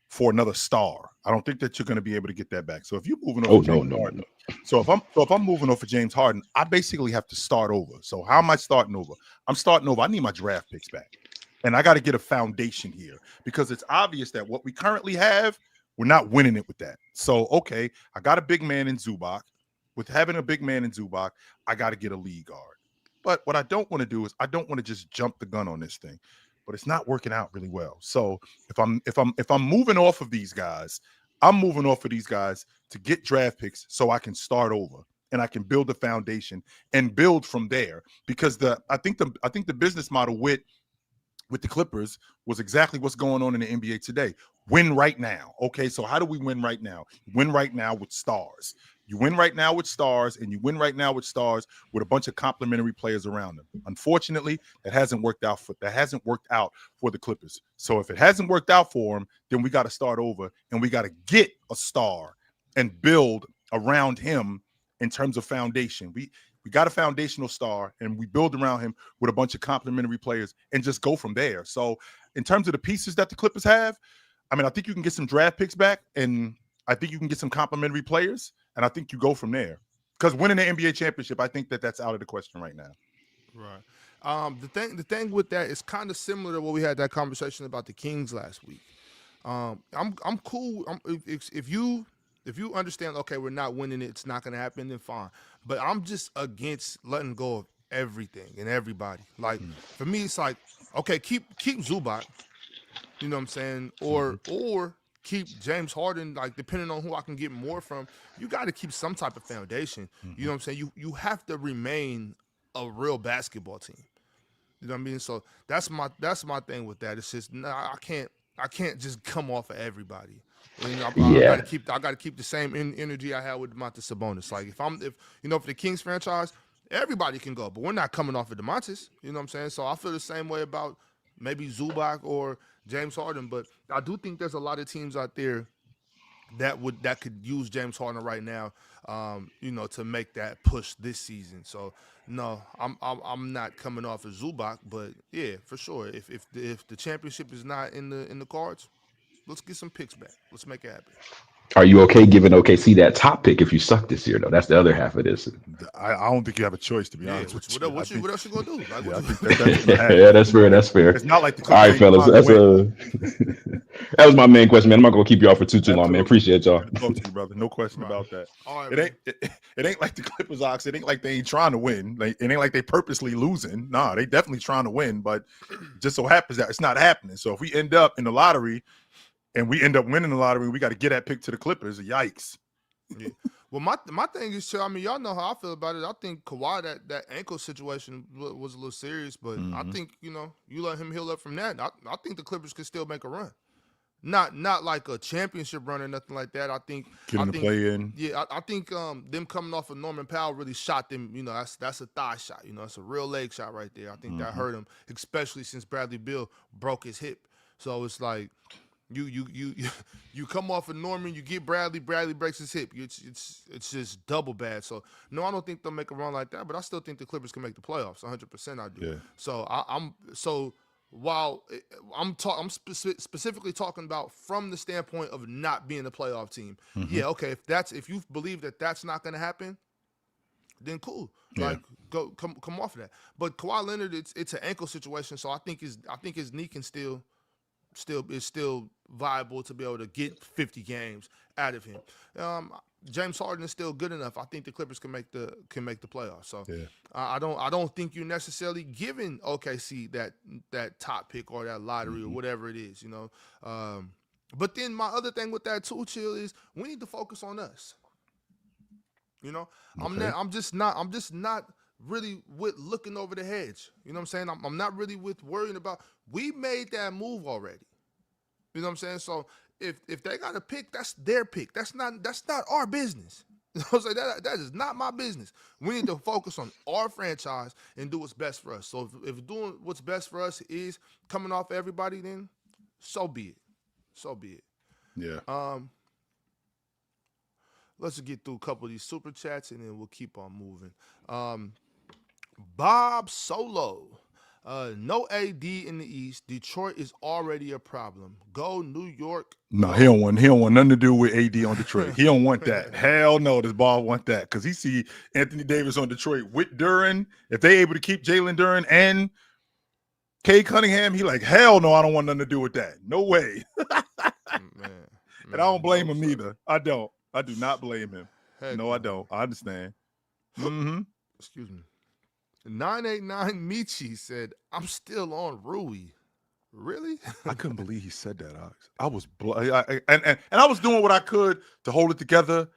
for another star. I don't think that you're going to be able to get that back. So if you're moving off Oh, of no, James no, no, Harden, no. so if I'm moving off of James Harden, I basically have to start over. So how am I starting over? I'm starting over. I need my draft picks back. And I got to get a foundation here because it's obvious that what we currently have, we're not winning it with that. So, okay, I got a big man in Zubac. With having a big man in Zubac, I got to get a lead guard. But what I don't want to do is I don't want to just jump the gun on this thing. But it's not working out really well. So if I'm moving off of these guys, I'm moving off of these guys to get draft picks so I can start over and I can build a foundation and build from there. Because I think the business model with the Clippers was exactly what's going on in the NBA today. Win right now. Okay, so how do we win right now? Win right now with stars. You win right now with stars, and you win right now with stars with a bunch of complementary players around them. Unfortunately, that hasn't worked out for the Clippers. So if it hasn't worked out for them, then we got to start over and we got to get a star and build around him in terms of foundation. We got a foundational star and we build around him with a bunch of complementary players and just go from there. So in terms of the pieces that the Clippers have, I mean, I think you can get some draft picks back and I think you can get some complementary players and I think you go from there. Because winning the NBA championship, I think that's out of the question right now. Right. The thing with that is kind of similar to what we had that conversation about the Kings last week. I'm cool. If you understand, okay, we're not winning it, it's not gonna happen, then fine. But I'm just against letting go of everything and everybody. Like for me, it's like, okay, keep Zubac, you know what I'm saying, Mm-hmm. or keep James Harden, like depending on who I can get more from, you got to keep some type of foundation. You know what I'm saying? You have to remain a real basketball team. You know what I mean? So that's my thing with that. It's just I can't just come off of everybody. And I got Yeah. to keep the same energy I had with Domantas Sabonis. Like if the Kings franchise, everybody can go, but we're not coming off of Domantas. You know what I'm saying? So I feel the same way about maybe Zubac or James Harden, but I do think there's a lot of teams out there that could use James Harden right now, to make that push this season. So no, I'm not coming off as Zubac, but yeah, for sure. If the championship is not in the cards, let's get some picks back. Let's make it happen. Are you okay giving OKC that top pick if you suck this year, though? That's the other half of this. I don't think you have a choice, to be Yeah, honest with what, you. what, you, what else you gonna do? Like, Yeah, I what think that's gonna happen. Yeah, that's fair. That's fair. It's not like the All right, Clippers ain't fellas. trying That's to win. that was my main question, man. I'm not gonna keep y'all for too long, man. Absolutely. Appreciate y'all. Good to talk to you, brother. No question Right. about that. All right, It man. ain't ain't like the Clippers, Ox. It ain't like they ain't trying to win. Like it ain't like they purposely losing. Nah, they definitely trying to win, but it just so happens that it's not happening. So if we end up in the lottery and we end up winning the lottery, we got to get that pick to the Clippers. Yikes. Yeah. Well, my thing is, I mean, y'all know how I feel about it. I think Kawhi, that ankle situation was a little serious, but I think you let him heal up from that. I think the Clippers could still make a run. Not like a championship run or nothing like that. I think Play in. Yeah, I think them coming off of Norman Powell really shot them. That's a thigh shot. It's a real leg shot right there. I think that hurt him, especially since Bradley Beal broke his hip. So it's like you come off of Norman, you get Bradley breaks his hip. It's just double bad. So no, I don't think they'll make a run like that, but I still think the Clippers can make the playoffs. 100% I do. Yeah. So while I'm specifically talking about from the standpoint of not being a playoff team. Yeah, okay, if you believe that that's not going to happen, then cool. Yeah. Like come off of that. But Kawhi Leonard, it's an ankle situation, so I think his knee can still viable to be able to get 50 games out of him. James Harden is still good enough. I think the Clippers can make the playoffs. So Yeah. I don't think you're necessarily giving OKC that top pick or that lottery or whatever it is. But then my other thing with that too, Chill, is we need to focus on us. Okay. I'm just not really with looking over the hedge. You know what I'm saying? I'm not really with worrying about. We made that move already. You know what I'm saying? So if they got a pick, that's their pick. That's not our business. You know what I'm saying? That is not my business. We need to focus on our franchise and do what's best for us. So if doing what's best for us is coming off everybody, then so be it. So be it. Yeah. Let's get through a couple of these super chats and then we'll keep on moving. Bob Solo. No AD in the East. Detroit is already a problem. Go New York. No, he don't want nothing to do with AD on Detroit. He don't want that. Hell no, this ball want that because he see Anthony Davis on Detroit with Duran. If they able to keep Jalen Duran and Cade Cunningham, he like, hell no, I don't want nothing to do with that. No way. Man, And I don't blame him neither. I don't. I do not blame him. Heck No, I don't. I understand. Mm-hmm. Excuse me. 989 Michi said, I'm still on Rui. Really? I couldn't believe he said that, Alex. I was and I was doing what I could to hold it together,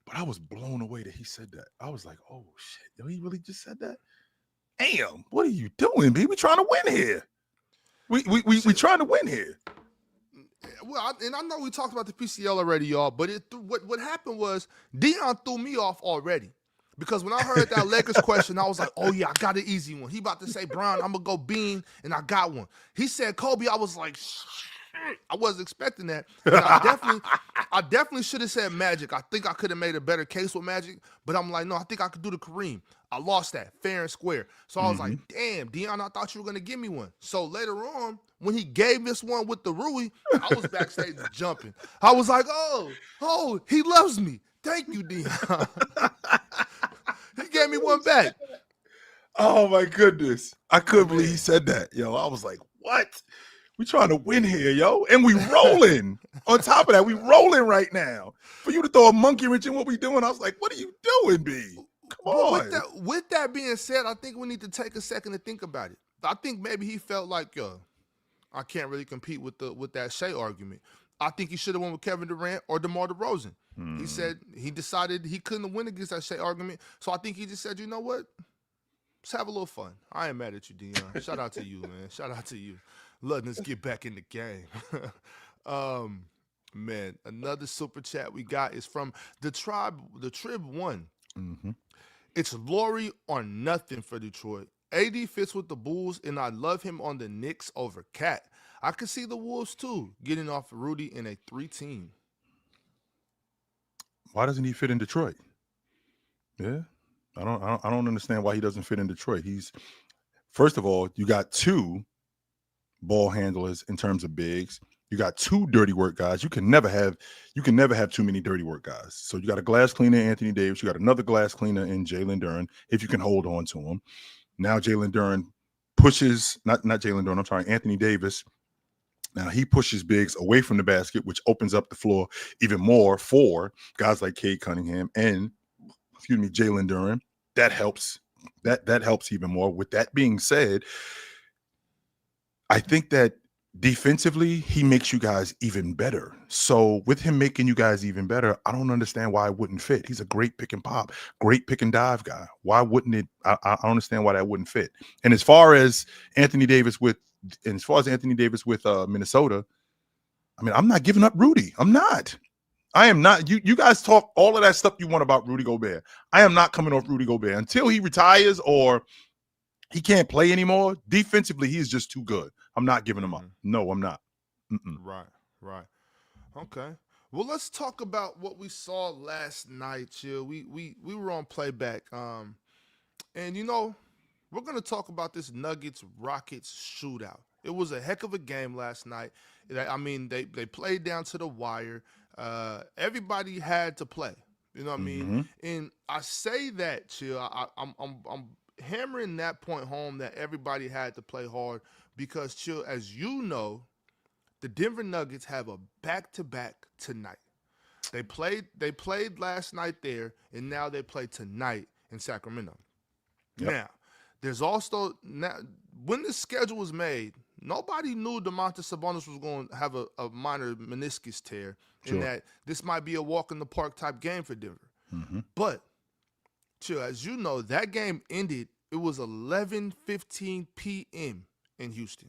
but I was blown away that he said that. I was like, oh shit, yo, he really just said that? Damn, what are you doing, B? We trying to win here. We trying to win here. Well, and I know we talked about the PCL already, y'all, but what happened was Dion threw me off already. Because when I heard that Lakers question, I was like, oh, yeah, I got an easy one. He about to say Brown, I'm going to go Bean, and I got one. He said Kobe, I was like, shit. I wasn't expecting that. And I definitely should have said Magic. I think I could have made a better case with Magic, but I'm like, no, I think I could do the Kareem. I lost that, fair and square. So I was like, damn, Dion, I thought you were going to give me one. So later on, when he gave this one with the Rui, I was backstage jumping. I was like, oh, he loves me. Thank you, Dion. He gave me one back. Oh my goodness. I couldn't believe he said that. Yo, I was like, what? We trying to win here, yo. And we rolling. On top of that, we rolling right now. For you to throw a monkey wrench in what we doing, I was like, what are you doing, B? Come on. With that being said, I think we need to take a second to think about it. I think maybe he felt like, yo, I can't really compete with that Shea argument. I think he should have went with Kevin Durant or DeMar DeRozan. Hmm. He said he decided he couldn't win against that Shea argument. So I think he just said, you know what? Let's have a little fun. I ain't mad at you, Dion. Shout out to you, man. Shout out to you. Letting us get back in the game. Man, another super chat we got is from the Trib One. Mm-hmm. It's Laurie or nothing for Detroit. AD fits with the Bulls, and I love him on the Knicks over Cat. I could see the Wolves too getting off Rudy in a 3-team. Why doesn't he fit in Detroit? Yeah, I don't understand why he doesn't fit in Detroit. First of all, you got 2 ball handlers in terms of bigs. You got 2 dirty work guys. You can never have too many dirty work guys. So you got a glass cleaner, Anthony Davis. You got another glass cleaner in Jalen Duren, if you can hold on to him. Now Jalen Duren pushes, not Jalen Duren, I'm sorry, Anthony Davis. Now he pushes bigs away from the basket, which opens up the floor even more for guys like Cade Cunningham and, Jalen Duren. That helps. That helps even more. With that being said, I think that defensively, he makes you guys even better. So with him making you guys even better, I don't understand why it wouldn't fit. He's a great pick and pop, great pick and dive guy. Why wouldn't it? I don't understand why that wouldn't fit. And as far as Anthony Davis with Minnesota, I mean, I'm not giving up Rudy. I'm not. I am not. You guys talk all of that stuff you want about Rudy Gobert. I am not coming off Rudy Gobert until he retires or he can't play anymore. Defensively, he is just too good. I'm not giving him up. No, I'm not. Mm-mm. Right. Okay. Well, let's talk about what we saw last night, Chill. We were on playback. And we're gonna talk about this Nuggets Rockets shootout. It was a heck of a game last night. I mean, they played down to the wire. Everybody had to play. You know what I mean? And I say that, Chill. I'm hammering that point home that everybody had to play hard because, Chill, as you know, the Denver Nuggets have a back-to-back tonight. They played last night there, and now they play tonight in Sacramento. Yep. Now, there's also when the schedule was made, nobody knew Domantas Sabonis was going to have a minor meniscus tear, and that this might be a walk in the park type game for Denver. Mm-hmm. But Chill, as you know, that game ended. It was 11:15 p.m. in Houston.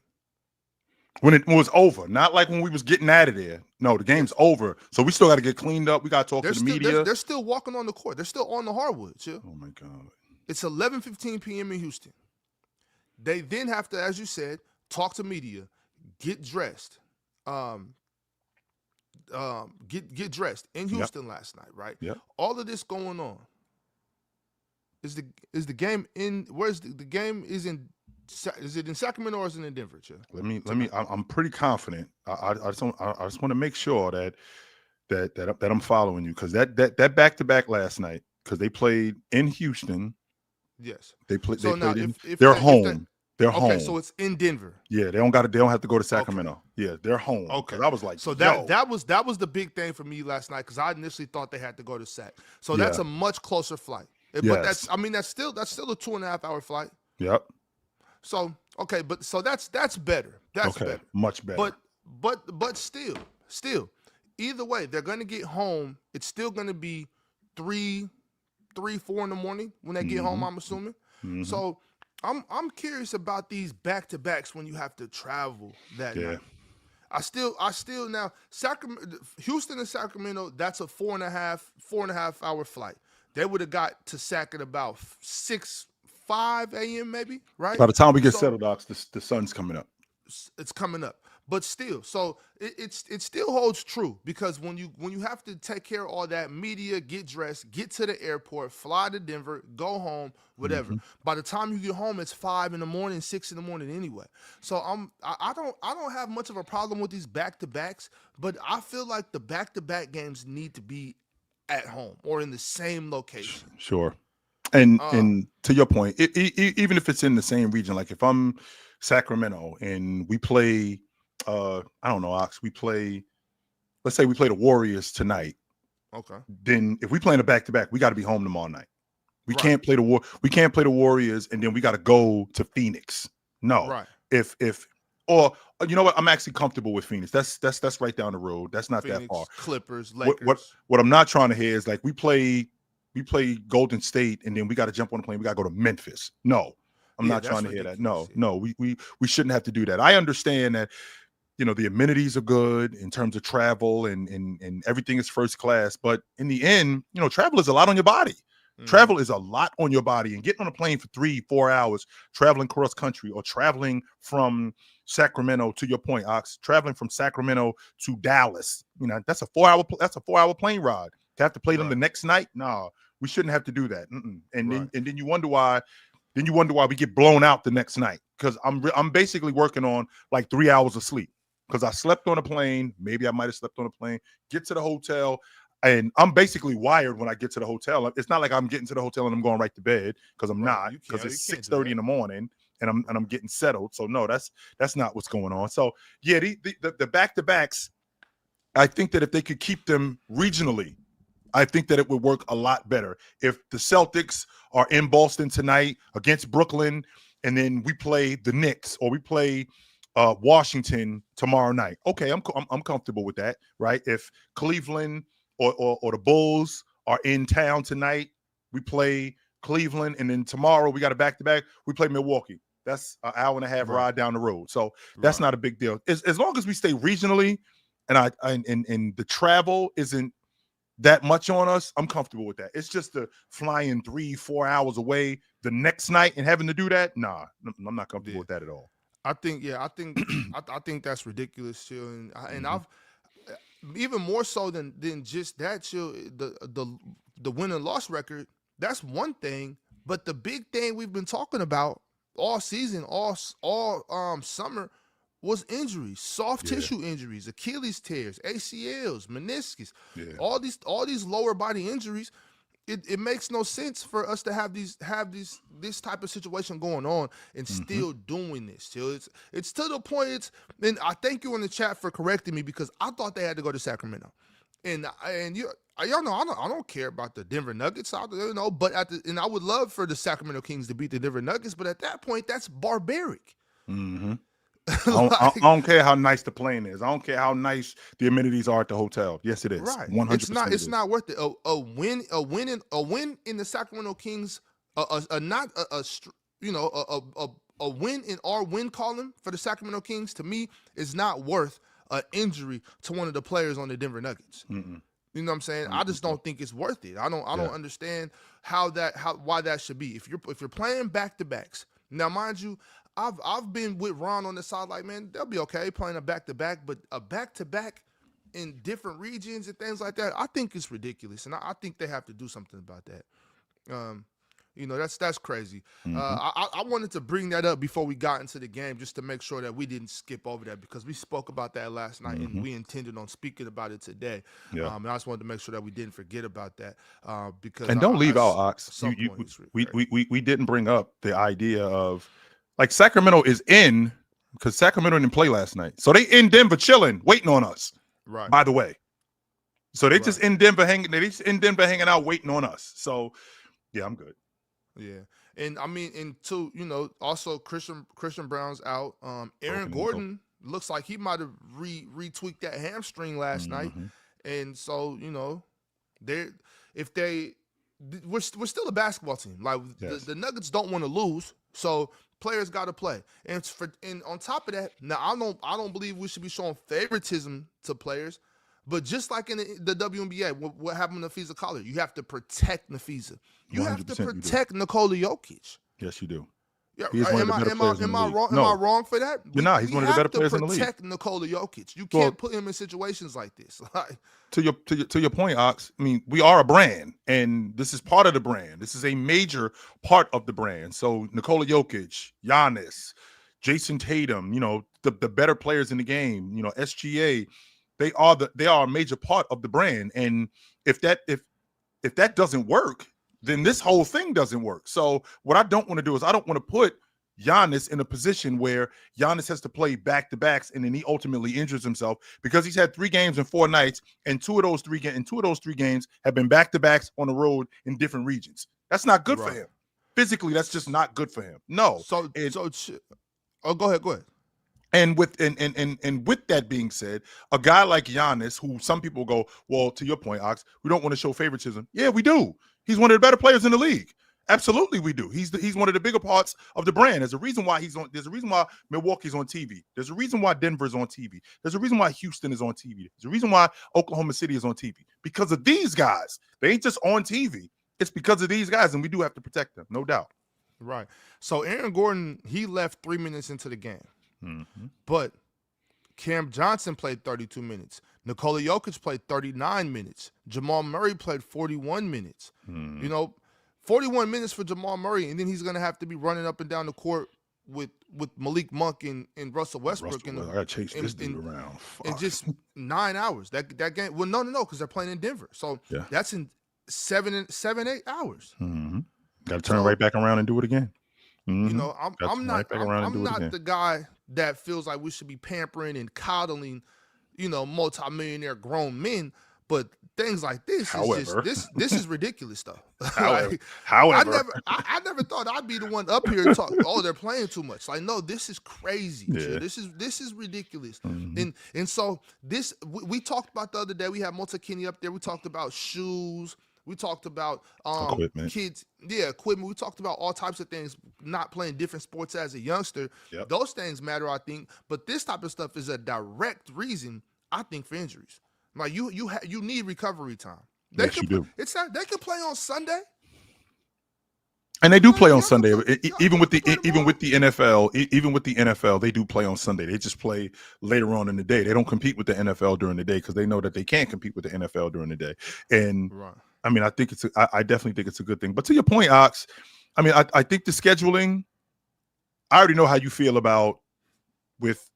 When it was over, not like when we was getting out of there. No, the game's over. So we still got to get cleaned up. We got to talk to the media. They're still walking on the court. They're still on the hardwood, Chill. Oh, my God. It's 11:15 p.m. in Houston. They then have to, as you said, talk to media, get dressed. Get dressed in Houston last night, right? Yep. All of this going on. Is the game in? Where's the game? Is it in Sacramento or is it in Denver, Chill? Let me. I'm pretty confident. I just want to make sure that I'm following you because that back-to-back last night because they played in Houston. Yes. They're home. They're home. Okay, so it's in Denver. Yeah, they don't have to go to Sacramento. Okay. Yeah, they're home. Okay. I was like, so that was the big thing for me last night because I initially thought they had to go to Sac. So that's a much closer flight. But yes. that's still a 2.5 hour flight. Yep. So okay, but so that's better. That's better. Much better. But still, either way, they're gonna get home. It's still gonna be 3, 4 in the morning when they get home, I'm assuming. Mm-hmm. So I'm curious about these back-to-backs when you have to travel that night. I still now Houston and Sacramento, that's a 4.5 hour flight. They would have got to Sac at about 5 a.m. maybe, right? By the time we get settled, Docs, the sun's coming up. It's coming up. But still, so it still holds true because when you have to take care of all that media, get dressed, get to the airport, fly to Denver, go home, whatever. By the time you get home, it's 5 in the morning, 6 in the morning anyway. So I don't have much of a problem with these back-to-backs, but I feel like the back-to-back games need to be at home or in the same location. Sure. And to your point, even if it's in the same region, like if I'm Sacramento and we play, I don't know, Ox, let's say we play the Warriors tonight. Okay. Then if we play in a back-to-back, we got to be home tomorrow night. We can't play the Warriors and then we got to go to Phoenix. No. Right. If Or you know what? I'm actually comfortable with Phoenix. That's right down the road. That's not that far. Phoenix, Clippers, What Lakers. what I'm not trying to hear is like we play Golden State and then we got to jump on the plane. We got to go to Memphis. No, I'm Yeah, not that's trying to hear that. ridiculous. No, we shouldn't have to do that. I understand that, you know, the amenities are good in terms of travel and everything is first class, but in the end, you know, travel is a lot on your body. Travel is a lot on your body, and getting on a plane for 3-4 hours, traveling cross country, or traveling from Sacramento, to your point, Ox, traveling from Sacramento to Dallas. You know, that's a 4-hour plane ride. To have to play them the next night? No, we shouldn't have to do that. And then you wonder why. Then you wonder why we get blown out the next night, because I'm basically working on like 3 hours of sleep because I slept on a plane. Maybe I might have slept on a plane. Get to the hotel. And I'm basically wired when I get to the hotel. It's not like I'm getting to the hotel and I'm going right to bed, because I'm not, because it's 6:30 in the morning and I'm getting settled. So no, that's not what's going on. So yeah, the back-to-backs, I think that if they could keep them regionally, I think that it would work a lot better. If the Celtics are in Boston tonight against Brooklyn, and then we play the Knicks or we play Washington tomorrow night, okay, I'm comfortable with that, right? If Cleveland or the Bulls are in town tonight, we play Cleveland, and then tomorrow we got a back-to-back, we play Milwaukee. That's an hour and a half ride down the road. So that's not a big deal. As long as we stay regionally and the travel isn't that much on us, I'm comfortable with that. It's just the flying 3-4 hours away the next night and having to do that. Nah, I'm not comfortable with that at all. I think I think that's ridiculous too, and I've even more so than just that, chill. The win and loss record, that's one thing, but the big thing we've been talking about all season, all summer, was injuries, soft tissue injuries, Achilles tears, ACLs, meniscus, all these lower body injuries. It makes no sense for us to have this type of situation going on and still doing this. So it's to the point. And I thank you in the chat for correcting me, because I thought they had to go to Sacramento, and y'all know I don't care about the Denver Nuggets, but and I would love for the Sacramento Kings to beat the Denver Nuggets, but at that point that's barbaric. I don't care how nice the plane is. I don't care how nice the amenities are at the hotel. Yes, it is. Right. 100%. It's not worth it. A win in the Sacramento Kings, a win in our win column for the Sacramento Kings, to me, is not worth an injury to one of the players on the Denver Nuggets. You know what I'm saying? I just don't think it's worth it. I don't understand why that should be. If you're playing back-to-backs. Now, mind you, I've been with Ron on the side, like, man, they'll be okay playing a back-to-back, but a back-to-back in different regions and things like that, I think it's ridiculous, and I think they have to do something about that. That's crazy. I wanted to bring that up before we got into the game, just to make sure that we didn't skip over that, because we spoke about that last night and we intended on speaking about it today. And I just wanted to make sure that we didn't forget about that. Because don't leave out, Ox. We didn't bring up the idea of, like, Sacramento is in, because Sacramento didn't play last night, so they in Denver chilling, waiting on us. Right. By the way, so they just in Denver hanging out, waiting on us. So yeah, I'm good. Yeah, and I mean, also Christian Brown's out. Aaron Gordon looks like he might have retweaked that hamstring last night, and so we're still a basketball team. Like, the Nuggets don't want to lose, so players got to play. And on top of that, now I don't believe we should be showing favoritism to players. But just like in the WNBA, what happened to Nafisa Collier? You have to protect Nafisa. You have to protect Nikola Jokic. Yes, you do. Yeah, He's one of the better players in the league. Am I wrong for that? You're not. He's one of the better players in the league. Protect Nikola Jokic. You can't put him in situations like this. To your point, Ox, I mean, we are a brand, and this is part of the brand. This is a major part of the brand. So Nikola Jokic, Giannis, Jason Tatum, the better players in the game, SGA, they are a major part of the brand. And if that doesn't work, then this whole thing doesn't work. So what I don't want to do is I don't want to put Giannis in a position where Giannis has to play back-to-backs and then he ultimately injures himself, because he's had 3 games in 4 nights, and two of those three games have been back-to-backs on the road in different regions. That's not good for him. Physically, that's just not good for him. No. Go ahead. And with and with that being said, a guy like Giannis, who some people go, well, to your point, Ox, we don't want to show favoritism. Yeah, we do. He's one of the better players in the league. Absolutely, we do. He's one of the bigger parts of the brand. There's a reason why he's on. There's a reason why Milwaukee's on TV. There's a reason why Denver's on TV. There's a reason why Houston is on TV. There's a reason why Oklahoma City is on TV. Because of these guys. They ain't just on TV. It's because of these guys, and we do have to protect them, no doubt. Right. So Aaron Gordon, he left 3 minutes into the game. Mm-hmm. But Cam Johnson played 32 minutes. Nikola Jokic played 39 minutes. Jamal Murray played 41 minutes. Mm-hmm. You know, 41 minutes for Jamal Murray, and then he's going to have to be running up and down the court with Malik Monk and Russell Westbrook. I got to chase this dude around. In just 9 hours. That game. Well, no, because they're playing in Denver. So that's in 8 hours. Mm-hmm. Got to turn right back around and do it again. Mm-hmm. You know, I'm not the guy that feels like we should be pampering and coddling, you know, multimillionaire grown men. But things like this is just this is ridiculous stuff. However, I never thought I'd be the one up here and talk. Oh, they're playing too much. Like, no, this is crazy. Yeah. This is ridiculous. Mm-hmm. And so this we talked about the other day. We had Kenny up there. We talked about shoes. We talked about equipment. Kids, equipment. We talked about all types of things, not playing different sports as a youngster. Yep. Those things matter, I think. But this type of stuff is a direct reason, I think, for injuries. Like you need recovery time. You do. They can play on Sunday. And they do play on Sunday. Even with the NFL, they do play on Sunday. They just play later on in the day. They don't compete with the NFL during the day because they know that they can't compete with the NFL during the day. And right. I mean, I definitely think it's a good thing. But to your point, Ox, I mean, I think the scheduling, I already know how you feel about with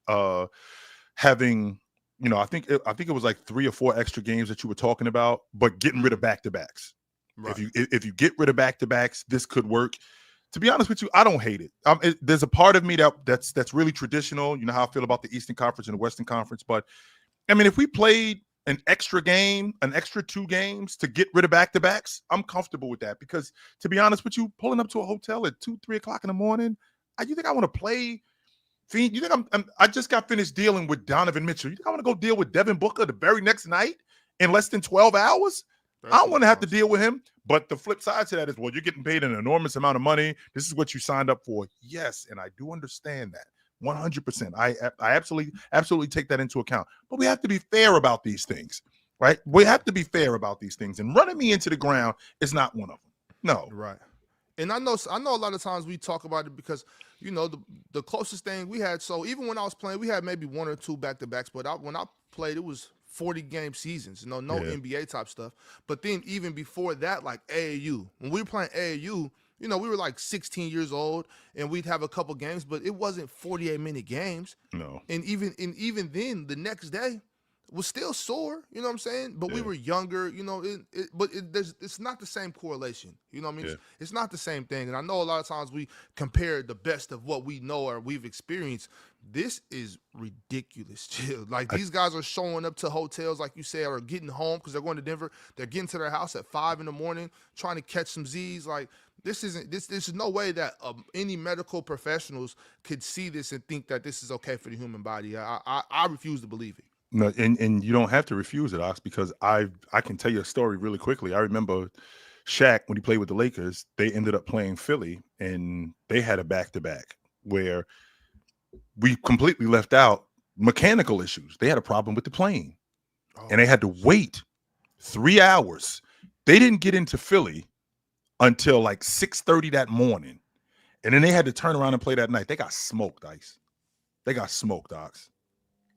having, you know, I think it was like 3 or 4 extra games that you were talking about, but getting rid of back-to-backs. Right. If you get rid of back-to-backs, this could work. To be honest with you, I don't hate it. There's a part of me that's really traditional. You know how I feel about the Eastern Conference and the Western Conference. But I mean, if we played an extra 2 games to get rid of back-to-backs, I'm comfortable with that. Because to be honest with you, pulling up to a hotel at 2-3 o'clock in the morning, you think I want to play? You think I just got finished dealing with Donovan Mitchell. You think I want to go deal with Devin Booker the very next night in less than 12 hours? I don't want to have to deal with him. But the flip side to that is, well, you're getting paid an enormous amount of money. This is what you signed up for. Yes, and I do understand that 100%. I absolutely take that into account. But we have to be fair about these things, right? We have to be fair about these things. And running me into the ground is not one of them. No. Right. And I know a lot of times we talk about it because, you know, the closest thing we had. So even when I was playing, we had maybe 1 or 2 back-to-backs. But when I played, it was 40-game seasons, no NBA type stuff. But then even before that, like AAU, when we were playing AAU, you know, we were like 16 years old and we'd have a couple games, but it wasn't 48-minute games. No. And even then, the next day was still sore, you know what I'm saying? But we were younger, you know, it's not the same correlation. You know what I mean? It's not the same thing. And I know a lot of times we compare the best of what we know or we've experienced. This is ridiculous, chill. Like these guys are showing up to hotels, like you said, or getting home because they're going to Denver. They're getting to their house at 5 a.m, trying to catch some Z's. Like this is no way that any medical professionals could see this and think that this is okay for the human body. I refuse to believe it. No, and you don't have to refuse it, Ox, because I can tell you a story really quickly. I remember Shaq, when he played with the Lakers, they ended up playing Philly, and they had a back-to-back where we completely left out mechanical issues. They had a problem with the plane, and they had to wait 3 hours. They didn't get into Philly until like 6:30 that morning, and then they had to turn around and play that night. They got smoked, Ice. They got smoked, Ox.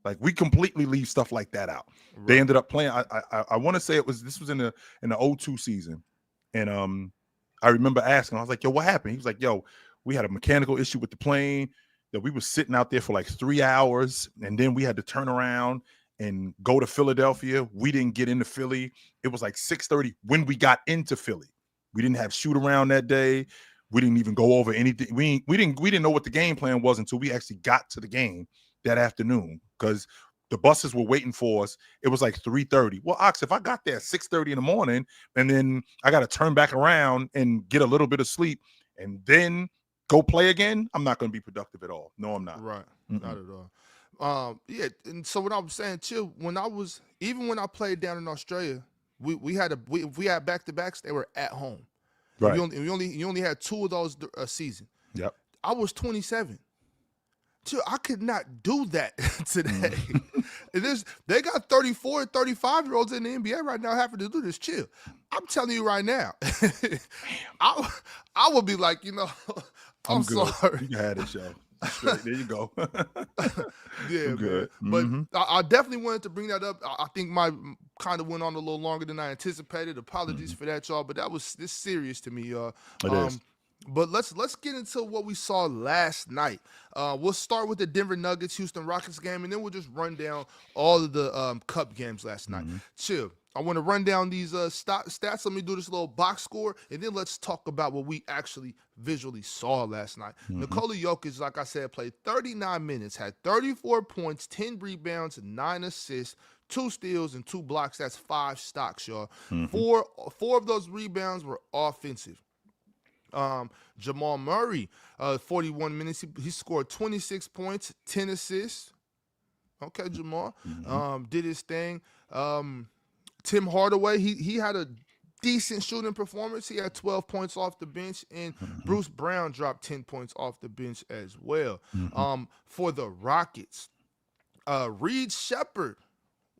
Like we completely leave stuff like that out. Right. They ended up playing. I want to say this was in the 02 season, and I remember asking. I was like, "Yo, what happened?" He was like, "Yo, we had a mechanical issue with the plane. That we were sitting out there for like 3 hours, and then we had to turn around and go to Philadelphia. We didn't get into Philly. It was like 6:30 when we got into Philly. We didn't have shoot around that day. We didn't even go over anything. We didn't know what the game plan was until we actually got to the game that afternoon because the buses were waiting for us. It was like 3:30. Well, Ox, if I got there at 6:30 in the morning and then I got to turn back around and get a little bit of sleep and then go play again, I'm not going to be productive at all. No, I'm not. Right. Mm-mm. Not at all. Yeah, and so what I was saying, chill. When I played down in Australia, we had if we had back to backs, they were at home. And Right. you only had two of those a season. Yep. I was 27. Chill, I could not do that today. Mhm. They got 34 and 35-year-olds in the NBA right now having to do this. Chill. I'm telling you right now, I I would be like, I'm I'm good. sorry. You can have this, yo. Straight. There you go. Yeah, I'm man. good. But Mhm. I definitely wanted to bring that up. I think my kind of went on a little longer than I anticipated. Apologies Mhm. for that, y'all. But this serious to me, y'all. It is. But let's get into what we saw last night. We'll start with the Denver Nuggets Houston Rockets game, and then we'll just run down all of the Cup games last night. Mhm. Chill. I want to run down these stats. Let me do this little box score, and then let's talk about what we actually visually saw last night. Mhm. Nikola Jokic, like I said, played 39 minutes, had 34 points, 10 rebounds, and 9 assists, 2 steals, and 2 blocks. That's 5 stocks, y'all. Mhm. Four of those rebounds were offensive. Jamal Murray, 41 minutes. He scored 26 points, 10 assists. Okay, Jamal. Mhm. Did his thing. Tim Hardaway, he had a decent shooting performance. He had 12 points off the bench, and Mhm. Bruce Brown dropped 10 points off the bench as well. Mhm. For the Rockets, Reed Shepherd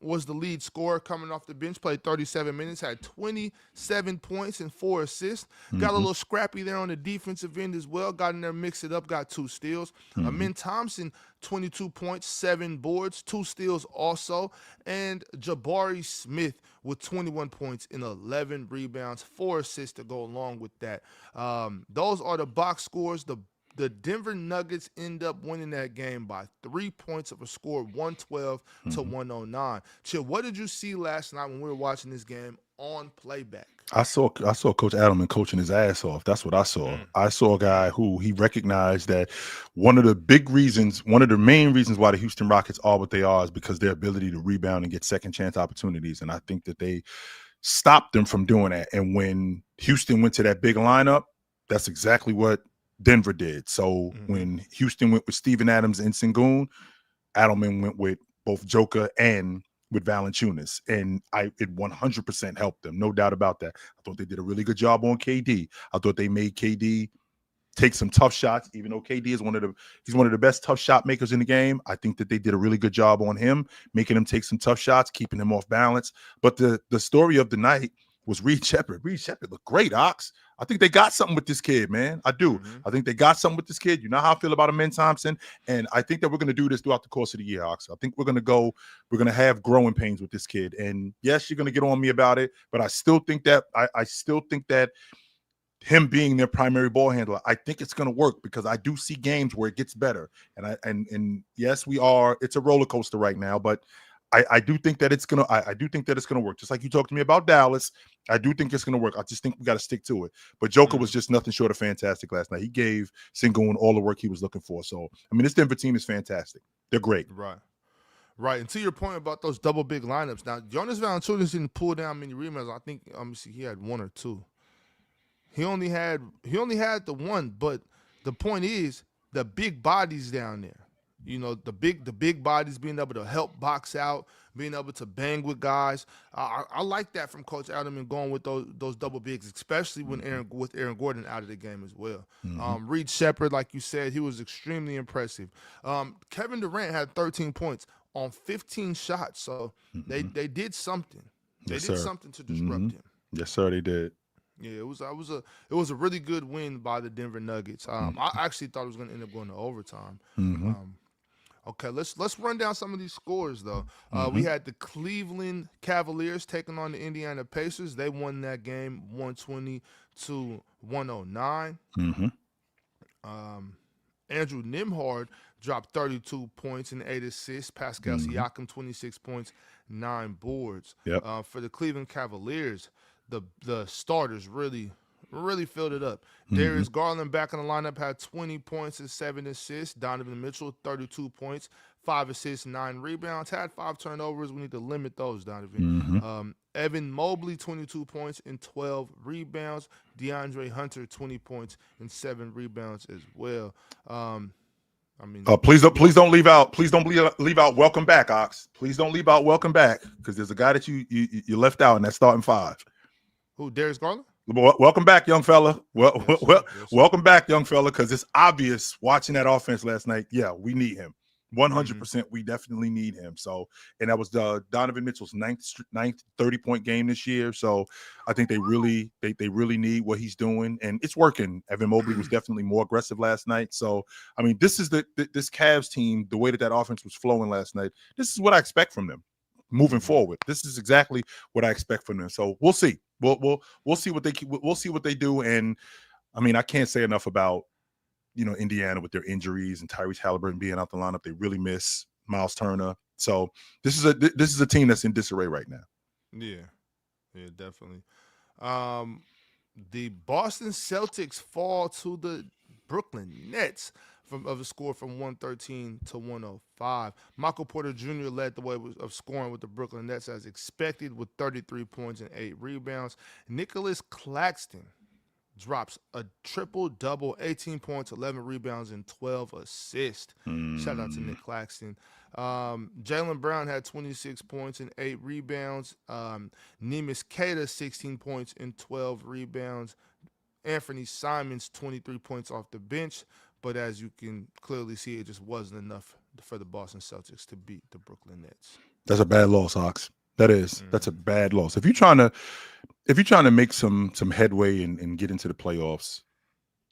was the lead scorer coming off the bench, played 37 minutes, had 27 points and 4 assists. Got a Mhm. little scrappy there on the defensive end as well. Got in there, mixed it up, got 2 steals. Mhm. Amin Thompson, 22 points, 7 boards, 2 steals also. And Jabari Smith with 21 points and 11 rebounds, 4 assists to go along with that. Those are the box scores. The Denver Nuggets end up winning that game by 3 points of a score, 112 to Mhm. 109. Chill, what did you see last night when we were watching this game on playback? I saw Coach Adelman coaching his ass off. That's what I saw. Mm, I saw a guy mm, who he recognized that one of the main reasons why the Houston Rockets are what they are is because their ability to rebound and get second chance opportunities. And I think that they stopped them from doing that. And when Houston went to that big lineup, that's exactly what Denver did. So mm-hmm. when Houston went with Steven Adams and Sengun, Adelman went with both Joker and with Valanciunas, and it 100% helped them, no doubt about that. I thought they did a really good job on KD. I thought they made KD take some tough shots, even though KD is he's one of the best tough shot makers in the game. I think that they did a really good job on him, making him take some tough shots, keeping him off balance. But the story of the night was Reed Shepherd. Reed Shepherd looked great, Ox. I think they got something with this kid, man. I do. Mm-hmm. I think they got something with this kid. You know how I feel about Amin Thompson. And I think that we're going to do this throughout the course of the year, Ox. I think we're going to have growing pains with this kid. And yes, you're going to get on me about it, but I still think that I still think that him being their primary ball handler, I think it's going to work because I do see games where it gets better. And yes, it's a roller coaster right now, but I do think that it's gonna. I do think that it's gonna work. Just like you talked to me about Dallas, I do think it's gonna work. I just think we got to stick to it. But Joker was just nothing short of fantastic last night. He gave Sengun all the work he was looking for. So I mean, this Denver team is fantastic. They're great. Right. Right. And to your point about those double big lineups, now Jonas Valanciunas didn't pull down many rebounds. I think let me see, he had 1 or 2. He only had the one, but the point is the big bodies down there. The big bodies being able to help box out, being able to bang with guys. I like that from Coach Adelman going with those double bigs, especially when Aaron Gordon out of the game as well. Mm-hmm. Reed Shepherd, like you said, he was extremely impressive. Kevin Durant had 13 points on 15 shots, so they did something. They Yes, did sir. something to disrupt him. Yes, sir. They did. Yeah, it was a really good win by the Denver Nuggets. I actually thought it was going to end up going to overtime. Mm-hmm. Okay, let's run down some of these scores though. We Mm-hmm. had the Cleveland Cavaliers taking on the Indiana Pacers. They won that game 120 to 109. Mm-hmm. Andrew Nembhard dropped 32 points and 8 assists. Pascal Siakam 26 points, 9 boards. Yep. For the Cleveland Cavaliers, the starters really filled it up. Mm-hmm. Darius Garland back in the lineup had 20 points and 7 assists. Donovan Mitchell 32 points, 5 assists, 9 rebounds. Had 5 turnovers. We need to limit those, Donovan. Mm-hmm. Evan Mobley 22 points and 12 rebounds. DeAndre Hunter 20 points and 7 rebounds as well. I mean, Please don't leave out. Please don't leave out. Welcome back, Ox. Please don't leave out. Welcome back, because there's a guy that you left out in that starting five. who? Darius Garland? Welcome back, young fella. Yes, sir. Yes, sir. Welcome back, young fella, because it's obvious watching that offense last night. Yeah, we need him. 100%. We definitely need him. So, and that was Donovan Mitchell's ninth 30-point game this year. So, I think they really need what he's doing, and it's working. Evan Mobley was definitely more aggressive last night. So, I mean, this is this Cavs team, the way that offense was flowing last night. This is what I expect from them moving forward. This is exactly what I expect from them. So, we'll see. We'll see what they do. And I mean, I can't say enough about Indiana with their injuries and Tyrese Halliburton being out the lineup. They really miss Miles Turner. So this is a team that's in disarray right now. Yeah, definitely. The Boston Celtics fall to the Brooklyn Nets of a score from 113 to 105. Michael Porter Jr. led the way of scoring with the Brooklyn Nets as expected with 33 points and 8 rebounds. Nicholas Claxton drops a triple-double, 18 points, 11 rebounds, and 12 assists. Shout out to Nick Claxton. Jaylen Brown had 26 points and 8 rebounds. Neemias Queta, 16 points and 12 rebounds. Anthony Simons, 23 points off the bench. But as you can clearly see, it just wasn't enough for the Boston Celtics to beat the Brooklyn Nets. That's a bad loss, Ox. That is. That's a bad loss. If you're trying to make some headway and get into the playoffs,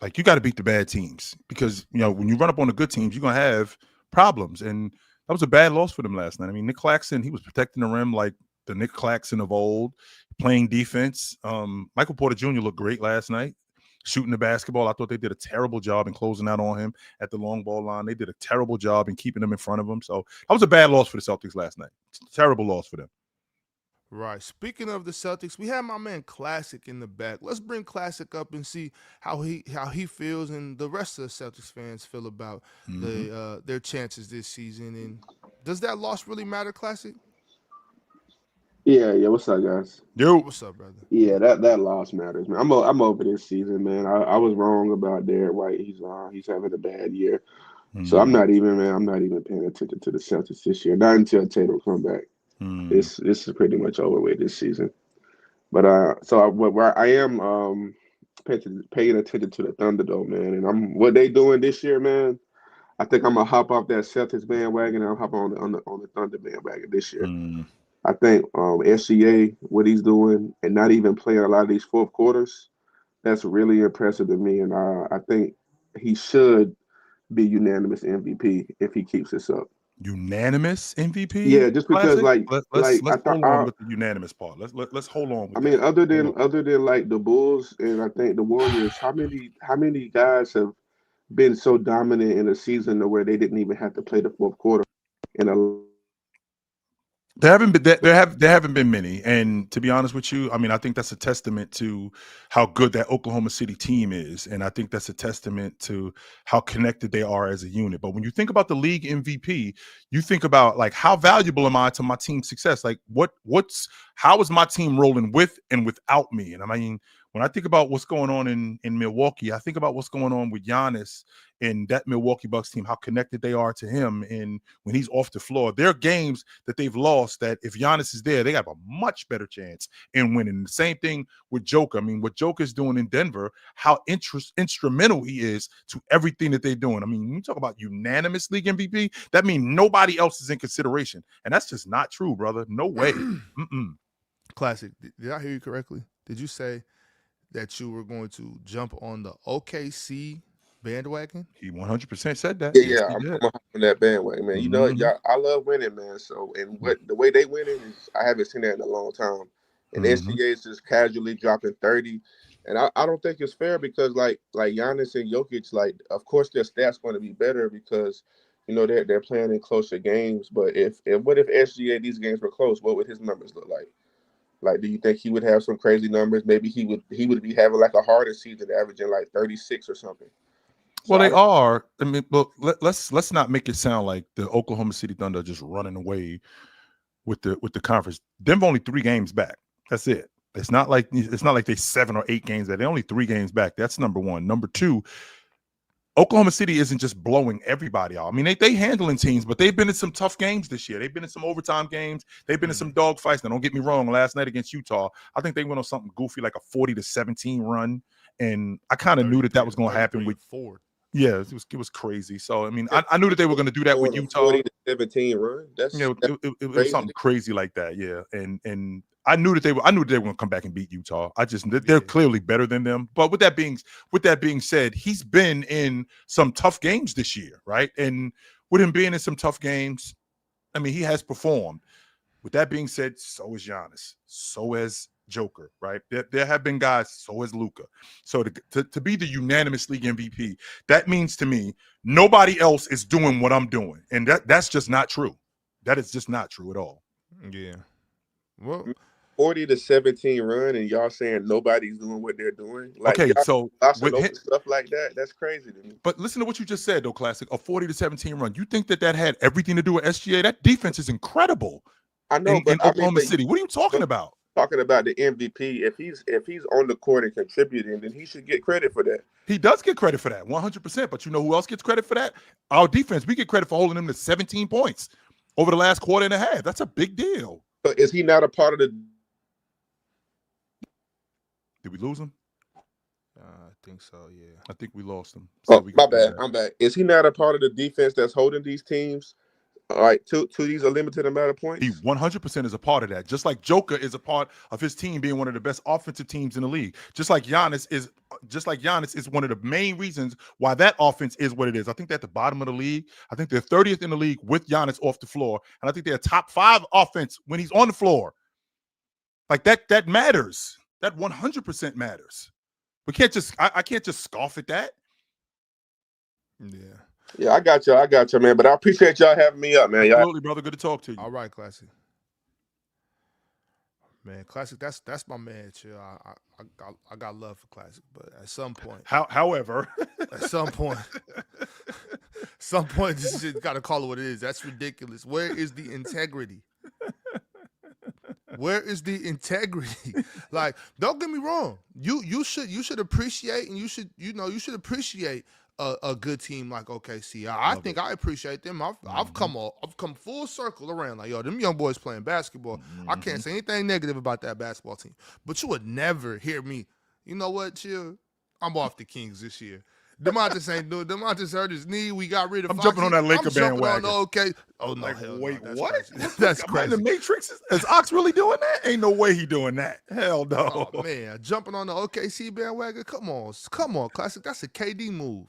like, you got to beat the bad teams, because when you run up on the good teams, you're gonna have problems. And that was a bad loss for them last night. I mean, Nick Claxton, he was protecting the rim like the Nick Claxton of old, playing defense. Michael Porter Jr. looked great last night, shooting the basketball. I thought they did a terrible job in closing out on him at the long ball line. They did a terrible job in keeping him in front of him. So that was a bad loss for the Celtics last night. It's a terrible loss for them. Right. Speaking of the Celtics, we have my man Classic in the back. Let's bring Classic up and see how he feels and the rest of the Celtics fans feel about their chances this season. And does that loss really matter, Classic? Yeah. What's up, guys? Yo, What's up, brother? Yeah, that loss matters, man. I'm over this season, man. I was wrong about Derek White. He's having a bad year, so I'm not even paying attention to the Celtics this year. Not until Tatum come back. This is pretty much over with this season. But where I am paying attention to the Thunder though, man, and what they doing this year, man. I think I'm gonna hop off that Celtics bandwagon and I'll hop on the Thunder bandwagon this year. I think SGA, what he's doing, and not even playing a lot of these fourth quarters, that's really impressive to me. And I think he should be unanimous MVP if he keeps this up. Unanimous MVP? Yeah, just because let's hold on with the unanimous part. Let's hold on. I mean, other than like the Bulls and I think the Warriors, how many guys have been so dominant in a season to where they didn't even have to play the fourth quarter in a There haven't been many, and to be honest with you, I mean, I think that's a testament to how good that Oklahoma City team is, and I think that's a testament to how connected they are as a unit. But when you think about the league MVP, you think about, like, how valuable am I to my team's success? Like, how is my team rolling with and without me? And I mean, when I think about what's going on in Milwaukee, I think about what's going on with Giannis and that Milwaukee Bucks team, how connected they are to him. And when he's off the floor, there are games that they've lost that if Giannis is there, they have a much better chance in winning. The same thing with Joker. I mean, what Joker's doing in Denver, how instrumental he is to everything that they're doing. I mean, when you talk about unanimous league MVP, that means nobody else is in consideration. And that's just not true, brother. No way. Classic. Did I hear you correctly? Did you say that you were going to jump on the OKC bandwagon? He 100% said that. Yeah, I'm on that bandwagon, man. You know, y'all, I love winning, man. So, and the way they winning is, I haven't seen that in a long time. And SGA is just casually dropping 30, and I don't think it's fair because like Giannis and Jokic, like, of course their stats going to be better because they're playing in closer games. But what if SGA these games were close? What would his numbers look like? Like, do you think he would have some crazy numbers? Maybe he would be having like a harder season, averaging like 36 or something. So well, they are. I mean, but let's not make it sound like the Oklahoma City Thunder are just running away with the conference. Denver only 3 games back. That's it. It's not like they 7 or 8 games back. They're only 3 games back. That's number one. Number two, Oklahoma City isn't just blowing everybody out. I mean, they handling teams, but they've been in some tough games this year. They've been in some overtime games. They've been in some dog fights. Now, don't get me wrong. Last night against Utah, I think they went on something goofy like a 40-17 run, and I kind of knew that was going to happen with Ford. Yeah, it was crazy. So I mean, I knew that they were going to do that with Utah. 40-17 run. It was something crazy like that. Yeah, and I knew that they were going to come back and beat Utah. They're clearly better than them. But with that being said, he's been in some tough games this year, right? And with him being in some tough games, I mean, he has performed. With that being said, so is Giannis, so is Joker, right? There have been guys, so is Luka. So to be the unanimous league MVP, that means to me nobody else is doing what I'm doing, and that's just not true. That is just not true at all. Yeah. Well, 40-17 run, and y'all saying nobody's doing what they're doing. Like, okay, so with stuff like that, that's crazy to me. But listen to what you just said, though, Classic. A 40-17 run. You think that had everything to do with SGA? That defense is incredible. I know, in Oklahoma City. What are you talking about? Talking about the MVP. If he's on the court and contributing, then he should get credit for that. He does get credit for that, 100%. But you know who else gets credit for that? Our defense. We get credit for holding them to 17 points over the last quarter and a half. That's a big deal. But is he not a part of the? Did we lose him? I think so. Yeah. I think we lost him. So my bad. I'm back. Is he not a part of the defense that's holding these teams? All right, to these a limited amount of points. He 100% is a part of that. Just like Joker is a part of his team being one of the best offensive teams in the league. Just like Giannis is one of the main reasons why that offense is what it is. I think they're at the bottom of the league. I think they're 30th in the league with Giannis off the floor, and I think they're top 5 offense when he's on the floor. Like that matters. That 100% matters. We can't just I can't just scoff at that. Yeah. Yeah, I got you, man. But I appreciate y'all having me up, man. Absolutely, brother. Good to talk to you. All right, Classic. Man, Classic. That's my man. Chill. I got love for Classic, but at some point, however, at some point, this shit got to call it what it is. That's ridiculous. Where is the integrity? Where is the integrity? Like, don't get me wrong. You should appreciate, and you should appreciate a good team like OKC. I think I appreciate them. I've come full circle around. Like, yo, them young boys playing basketball. I can't say anything negative about that basketball team. But you would never hear me. You know what? Chill. I'm off the Kings this year. DeMontis ain't doing. DeMontis hurt his knee. We got rid of. I'm jumping on that Laker bandwagon. Okay. Oh no! Like, hell wait, no. what? That's crazy. The Matrix is Ox really doing that? Ain't no way he doing that. Hell no. Oh man, jumping on the OKC bandwagon. Come on, Classic. That's a KD move.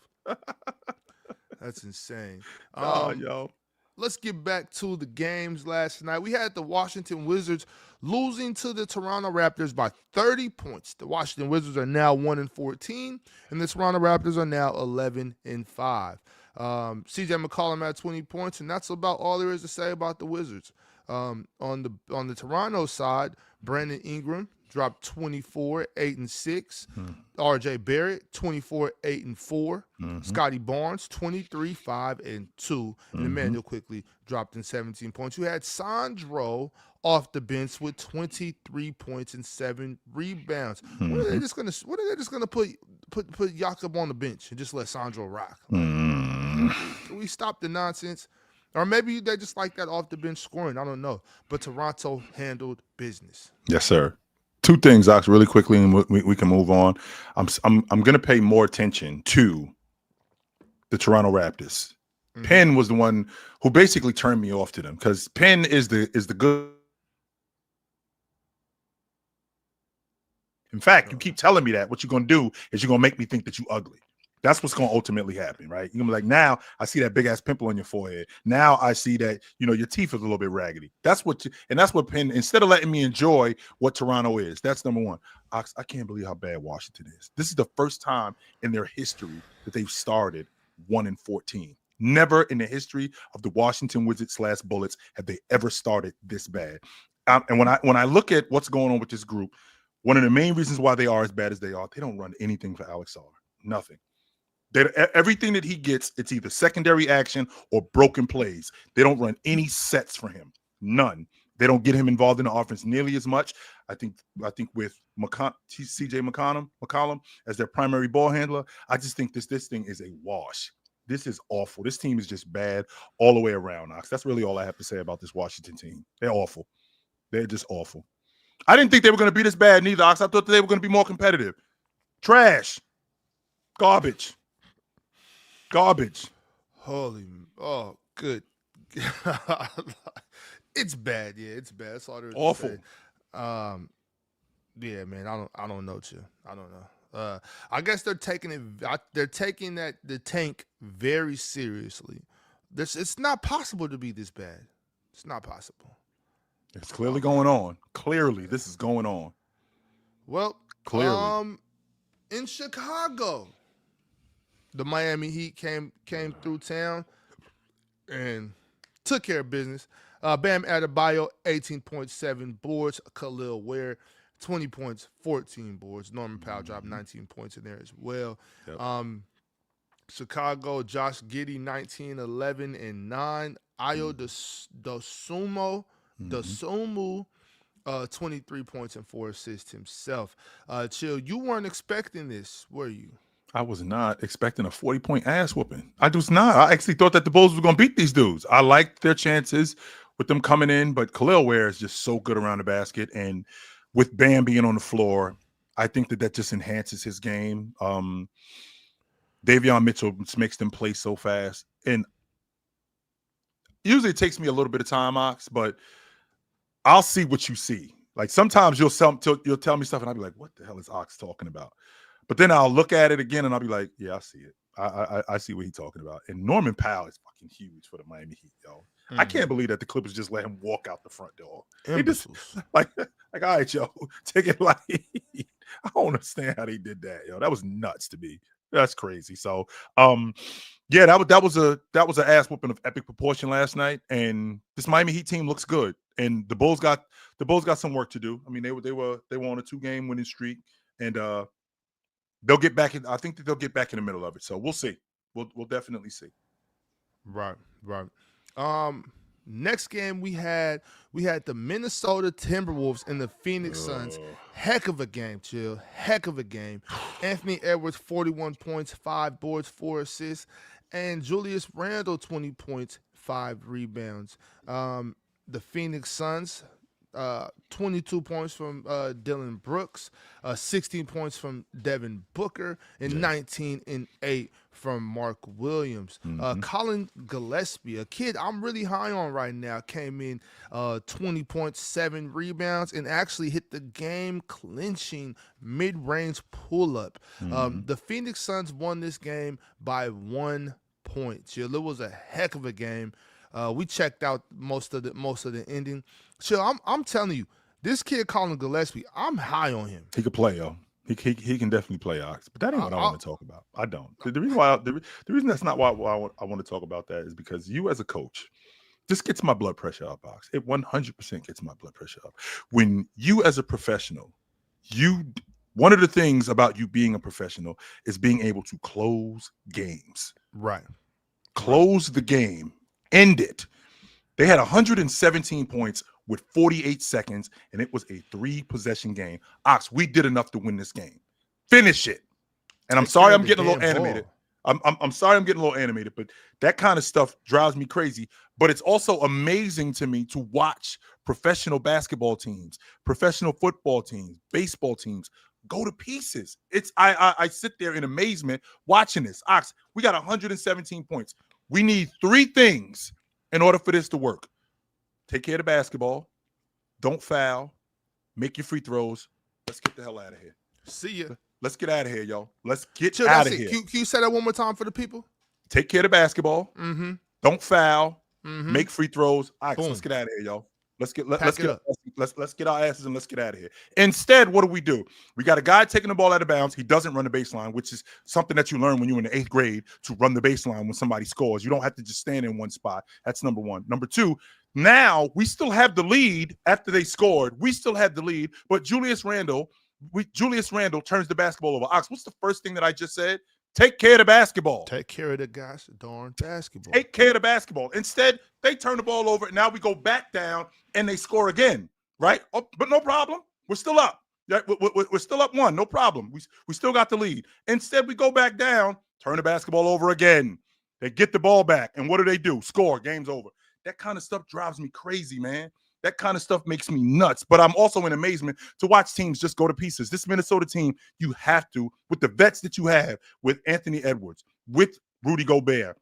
That's insane. Yo. Let's get back to the games last night. We had the Washington Wizards losing to the Toronto Raptors by 30 points. The Washington Wizards are now 1-14, and the Toronto Raptors are now 11-5. CJ McCollum had 20 points, and that's about all there is to say about the Wizards. On the Toronto side, Brandon Ingram dropped 24, 8 and 6. RJ Barrett, 24, 8 and 4. Scotty Barnes, 23, 5 and 2. And Emmanuel quickly dropped in 17 points. You had Sandro off the bench with 23 points and 7 rebounds. What are they just gonna put Jakob on the bench and just let Sandro rock? Can we stop the nonsense? Or maybe they just like that off the bench scoring. I don't know. But Toronto handled business. Yes, sir. 2 things, Ox, really quickly, and we can move on. I'm going to pay more attention to the Toronto Raptors. Penn was the one who basically turned me off to them because Penn is the good. In fact, you keep telling me that what you're going to do is you're going to make me think that you ugly. That's what's going to ultimately happen, right? You're going to be like, now I see that big ass pimple on your forehead. Now I see that, your teeth is a little bit raggedy. That's what Penn, instead of letting me enjoy what Toronto is, that's number one. I can't believe how bad Washington is. This is the first time in their history that they've started 1-14. Never in the history of the Washington Wizards / Bullets have they ever started this bad. And when I look at what's going on with this group, one of the main reasons why they are as bad as they are, they don't run anything for Alex Sarr. Nothing. Everything that he gets, it's either secondary action or broken plays. They don't run any sets for him. None. They don't get him involved in the offense nearly as much. I think with CJ McCollum as their primary ball handler, I just think this thing is a wash. This is awful. This team is just bad all the way around, Ox. That's really all I have to say about this Washington team. They're awful. They're just awful. I didn't think they were going to be this bad neither, Ox. I thought they were going to be more competitive. Trash. Garbage. Good. It's bad. Yeah, it's bad. That's all there is Awful. to say. Yeah, man. I don't know, Chill. I don't know. I guess they're taking it. They're taking the tank very seriously. It's not possible to be this bad. It's not possible. It's clearly going on. Clearly, this is going on. Well, clearly, in Chicago, the Miami Heat came through town and took care of business. Bam Adebayo, 18.7 boards. Khalil Ware, 20 points, 14 boards. Norman Powell dropped 19 points in there as well. Yep. Chicago, Josh Giddey, 19, 11, and 9. Ayo Dosunmu, 23 points and 4 assists himself. Chill, you weren't expecting this, were you? I was not expecting a 40-point ass whooping. I was not. I actually thought that the Bulls were going to beat these dudes. I liked their chances with them coming in, but Khalil Ware is just so good around the basket. And with Bam being on the floor, I think that just enhances his game. Davion Mitchell makes them play so fast. And usually it takes me a little bit of time, Ox, but I'll see what you see. Like sometimes you'll tell me stuff and I'll be like, what the hell is Ox talking about? But then I'll look at it again and I'll be like, yeah, I see it. I see what he's talking about. And Norman Powell is fucking huge for the Miami Heat, yo. I can't believe that the Clippers just let him walk out the front door. They just, like, all right, yo, take it light. I don't understand how they did that, yo. That was nuts to me. That's crazy. So, yeah, that was an ass whooping of epic proportion last night. And this Miami Heat team looks good. And the Bulls got some work to do. I mean, they were on a 2-game winning streak, and they'll get back in. I think that they'll get back in the middle of it. So we'll see. We'll definitely see. Right. Next game we had the Minnesota Timberwolves and the Phoenix Suns. Heck of a game, Chill. Heck of a game. Anthony Edwards, 41 points, 5 boards, 4 assists, and Julius Randle, 20 points, 5 rebounds. The Phoenix Suns, 22 points from Dylan Brooks, 16 points from Devin Booker, and 19 and 8 from Mark Williams. Colin Gillespie, a kid I'm really high on right now, came in 20 points, 7 rebounds, and actually hit the game-clinching mid-range pull-up. The Phoenix Suns won this game by 1 point. It was a heck of a game. We checked out most of the ending. Chill, I'm telling you, this kid Colin Gillespie, I'm high on him. He could play, yo. He can definitely play, Ox. But that ain't what I want to talk about. I don't. The reason that's not why I want to talk about that is because you as a coach, this gets my blood pressure up, Ox. It 100% gets my blood pressure up. When you as a professional, one of the things about you being a professional is being able to close games. Right. Close the game. End it. They had 117 points with 48 seconds, and it was a 3-possession game. Ox, we did enough to win this game. Finish it. And I'm sorry I'm getting a little animated. I'm sorry I'm getting a little animated, but that kind of stuff drives me crazy. But it's also amazing to me to watch professional basketball teams, professional football teams, baseball teams go to pieces. I sit there in amazement watching this. Ox, we got 117 points. We need 3 things in order for this to work. Take care of the basketball. Don't foul. Make your free throws. Let's get the hell out of here. See ya. Let's get out of here, y'all. Let's get out of here. Can you say that one more time for the people? Take care of the basketball. Don't foul. Make free throws. All right, let's get out of here, y'all. Let's get our asses and let's get out of here. Instead, what do? We got a guy taking the ball out of bounds. He doesn't run the baseline, which is something that you learn when you're in the 8th grade, to run the baseline when somebody scores. You don't have to just stand in one spot. That's number 1. Number 2, now we still have the lead after they scored. We still have the lead, but Julius Randle turns the basketball over. Ox, what's the first thing that I just said? Take care of the basketball. Take care of the gosh darn basketball. Take care of the basketball. Instead, they turn the ball over, and now we go back down, and they score again, right? Oh, but no problem. We're still up. We're still up 1. No problem. We still got the lead. Instead, we go back down, turn the basketball over again. They get the ball back, and what do? Score. Game's over. That kind of stuff drives me crazy, man. That kind of stuff makes me nuts. But I'm also in amazement to watch teams just go to pieces. This Minnesota team, you have to, with the vets that you have, with Anthony Edwards, with Rudy Gobert,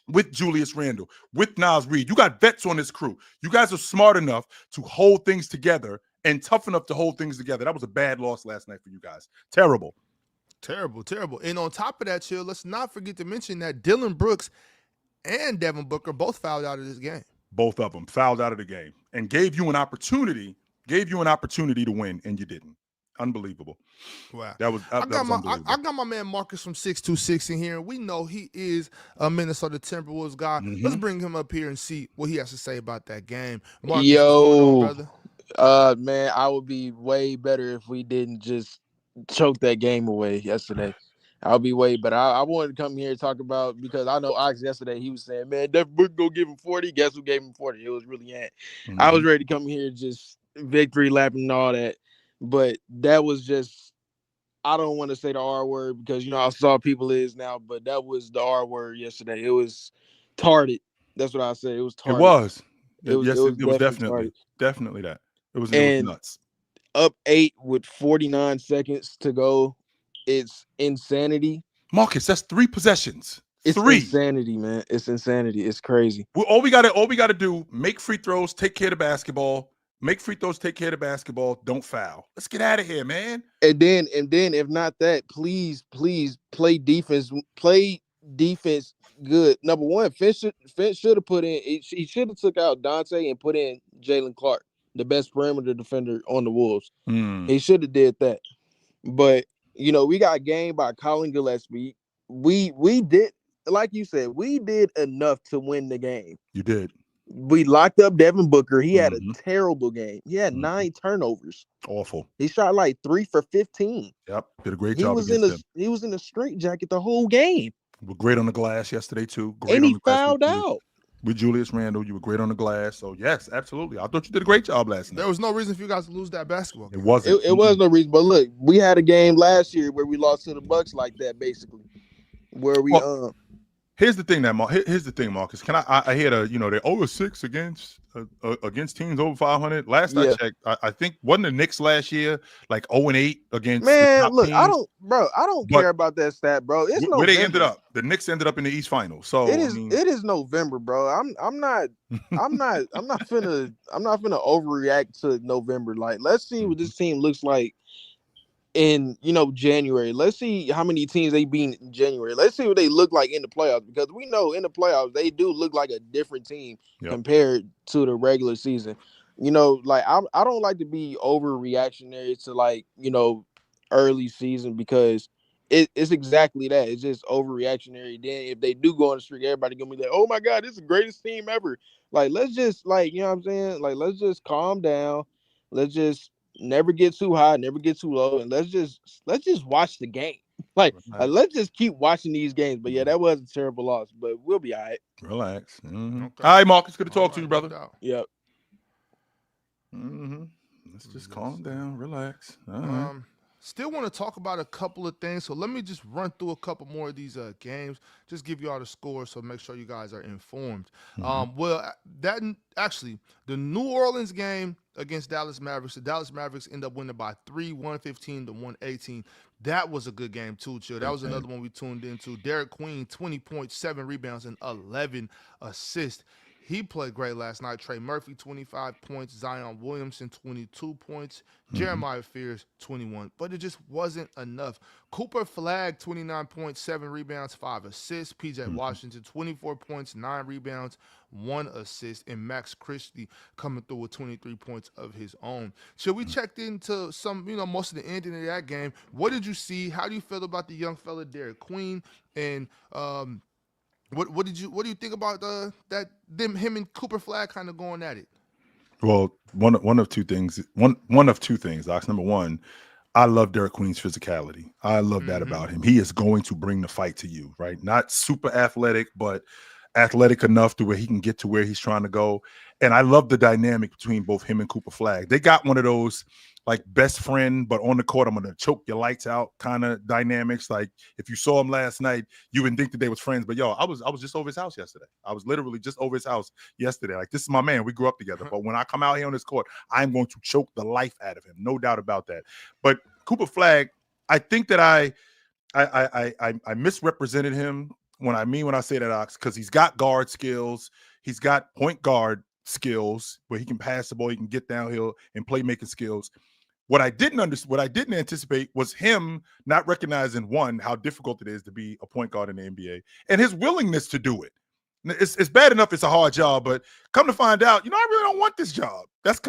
with Julius Randle, with Naz Reid. You got vets on this crew. You guys are smart enough to hold things together and tough enough to hold things together. That was a bad loss last night for you guys. Terrible. Terrible. And on top of that, Chill, let's not forget to mention that Dylan Brooks and Devin Booker both fouled out of this game. Both of them fouled out of the game and gave you an opportunity to win, and you didn't. Unbelievable. Wow. That was unbelievable. I got my man Marcus from 626 in here, and we know he is a Minnesota Timberwolves guy. Let's bring him up here and see what he has to say about that game. Marcus, what's going on, brother? Man, I would be way better if we didn't just choke that game away yesterday. I'll be way better. I wanted to come here and talk about, because I know Ox yesterday, he was saying, man, Devin Booker go give him 40. Guess who gave him 40? It was really Ant. I was ready to come here just victory lapping and all that. But that was just, I don't want to say the R word because, I saw people is now, but that was the R word yesterday. It was tarded. That's what I said. It was tarded. It was. It was definitely that. It was nuts. Up 8 with 49 seconds to go. It's insanity. Marcus, that's 3 possessions. It's 3. insanity, man. It's insanity. It's crazy. All we gotta do, make free throws, take care of the basketball. Make free throws, take care of the basketball. Don't foul. Let's get out of here, man. And then, if not that, please play defense. Play defense good. Number one, Finch should have put in. He should have took out Dante and put in Jalen Clark, the best perimeter defender on the Wolves. He should have did that. But we got gamed by Colin Gillespie. We did, like you said, we did enough to win the game. You did. We locked up Devin Booker. He had a terrible game. He had 9 turnovers. Awful. He shot like 3 for 15. Yep, did a great job. He was in a straitjacket the whole game. You were great on the glass yesterday too. Great and on he the glass fouled out. With Julius Randle, you were great on the glass. So yes, absolutely. I thought you did a great job last night. There was no reason for you guys to lose that basketball game. It wasn't. It was no reason. But look, we had a game last year where we lost to the Bucks like that, basically. Where we Here's the thing, Marcus. Can I hear they're 0-6 against teams over 500. Last I checked, I think wasn't the Knicks last year like 0-8 against. Man, look, teams? I don't care about that stat, bro. It's where they ended up. The Knicks ended up in the East Finals. So it is November, bro. I'm not finna overreact to November. Like, let's see what this team looks like in January. Let's see how many teams they beat in January. Let's see what they look like in the playoffs, because we know in the playoffs they do look like a different team compared to the regular season. Like I don't like to be overreactionary to early season, because it's exactly that. It's just overreactionary. Then if they do go on the streak, everybody gonna be like, oh my God, this is the greatest team ever. Like, let's just what I'm saying? Like, let's just calm down. Let's just never get too high, never get too low, and let's just watch the game. Let's just keep watching these games. But yeah, that was a terrible loss, but we'll be all right. Relax. Okay. All right, Marcus, good to talk to you, brother. Yep. Let's just calm down, relax. All right. Still want to talk about a couple of things, so let me just run through a couple more of these games. Just give you all the scores, so make sure you guys are informed. The New Orleans game against Dallas Mavericks, the Dallas Mavericks end up winning by 3, 115 to 118. That was a good game too, Chill. That was another one we tuned into. Derek Queen, 20 points, 7 rebounds, and 11 assists. He played great last night. Trey Murphy, 25 points. Zion Williamson, 22 points. Jeremiah Fears, 21. But it just wasn't enough. Cooper Flagg, 29 points, 7 rebounds, 5 assists. PJ Washington, 24 points, 9 rebounds, 1 assist. And Max Christie coming through with 23 points of his own. So we checked into some, most of the ending of that game. What did you see? How do you feel about the young fella, Derek Queen? And What do you think about him and Cooper Flagg kind of going at it? Well, one of two things. One of two things, Doc. Number one, I love Derek Queen's physicality. I love that Mm-hmm. about him. He is going to bring the fight to you, right? Not super athletic, but athletic enough to where he can get to where he's trying to go. And I love the dynamic between both him and Cooper Flag. They got one of those like best friend, but on the court, I'm going to choke your lights out kind of dynamics. Like if you saw him last night, you wouldn't think that they was friends. But yo, I was just over his house yesterday. I was literally just over his house yesterday. Like this is my man. We grew up together. But when I come out here on this court, I'm going to choke the life out of him. No doubt about that. But Cooper Flag, I think that I misrepresented him when I say that, Ox, because he's got guard skills, he's got point guard skills where he can pass the ball, he can get downhill and playmaking skills. What I didn't anticipate was him not recognizing, one, how difficult it is to be a point guard in the NBA and his willingness to do it. It's bad enough it's a hard job, but come to find out, I really don't want this job. That's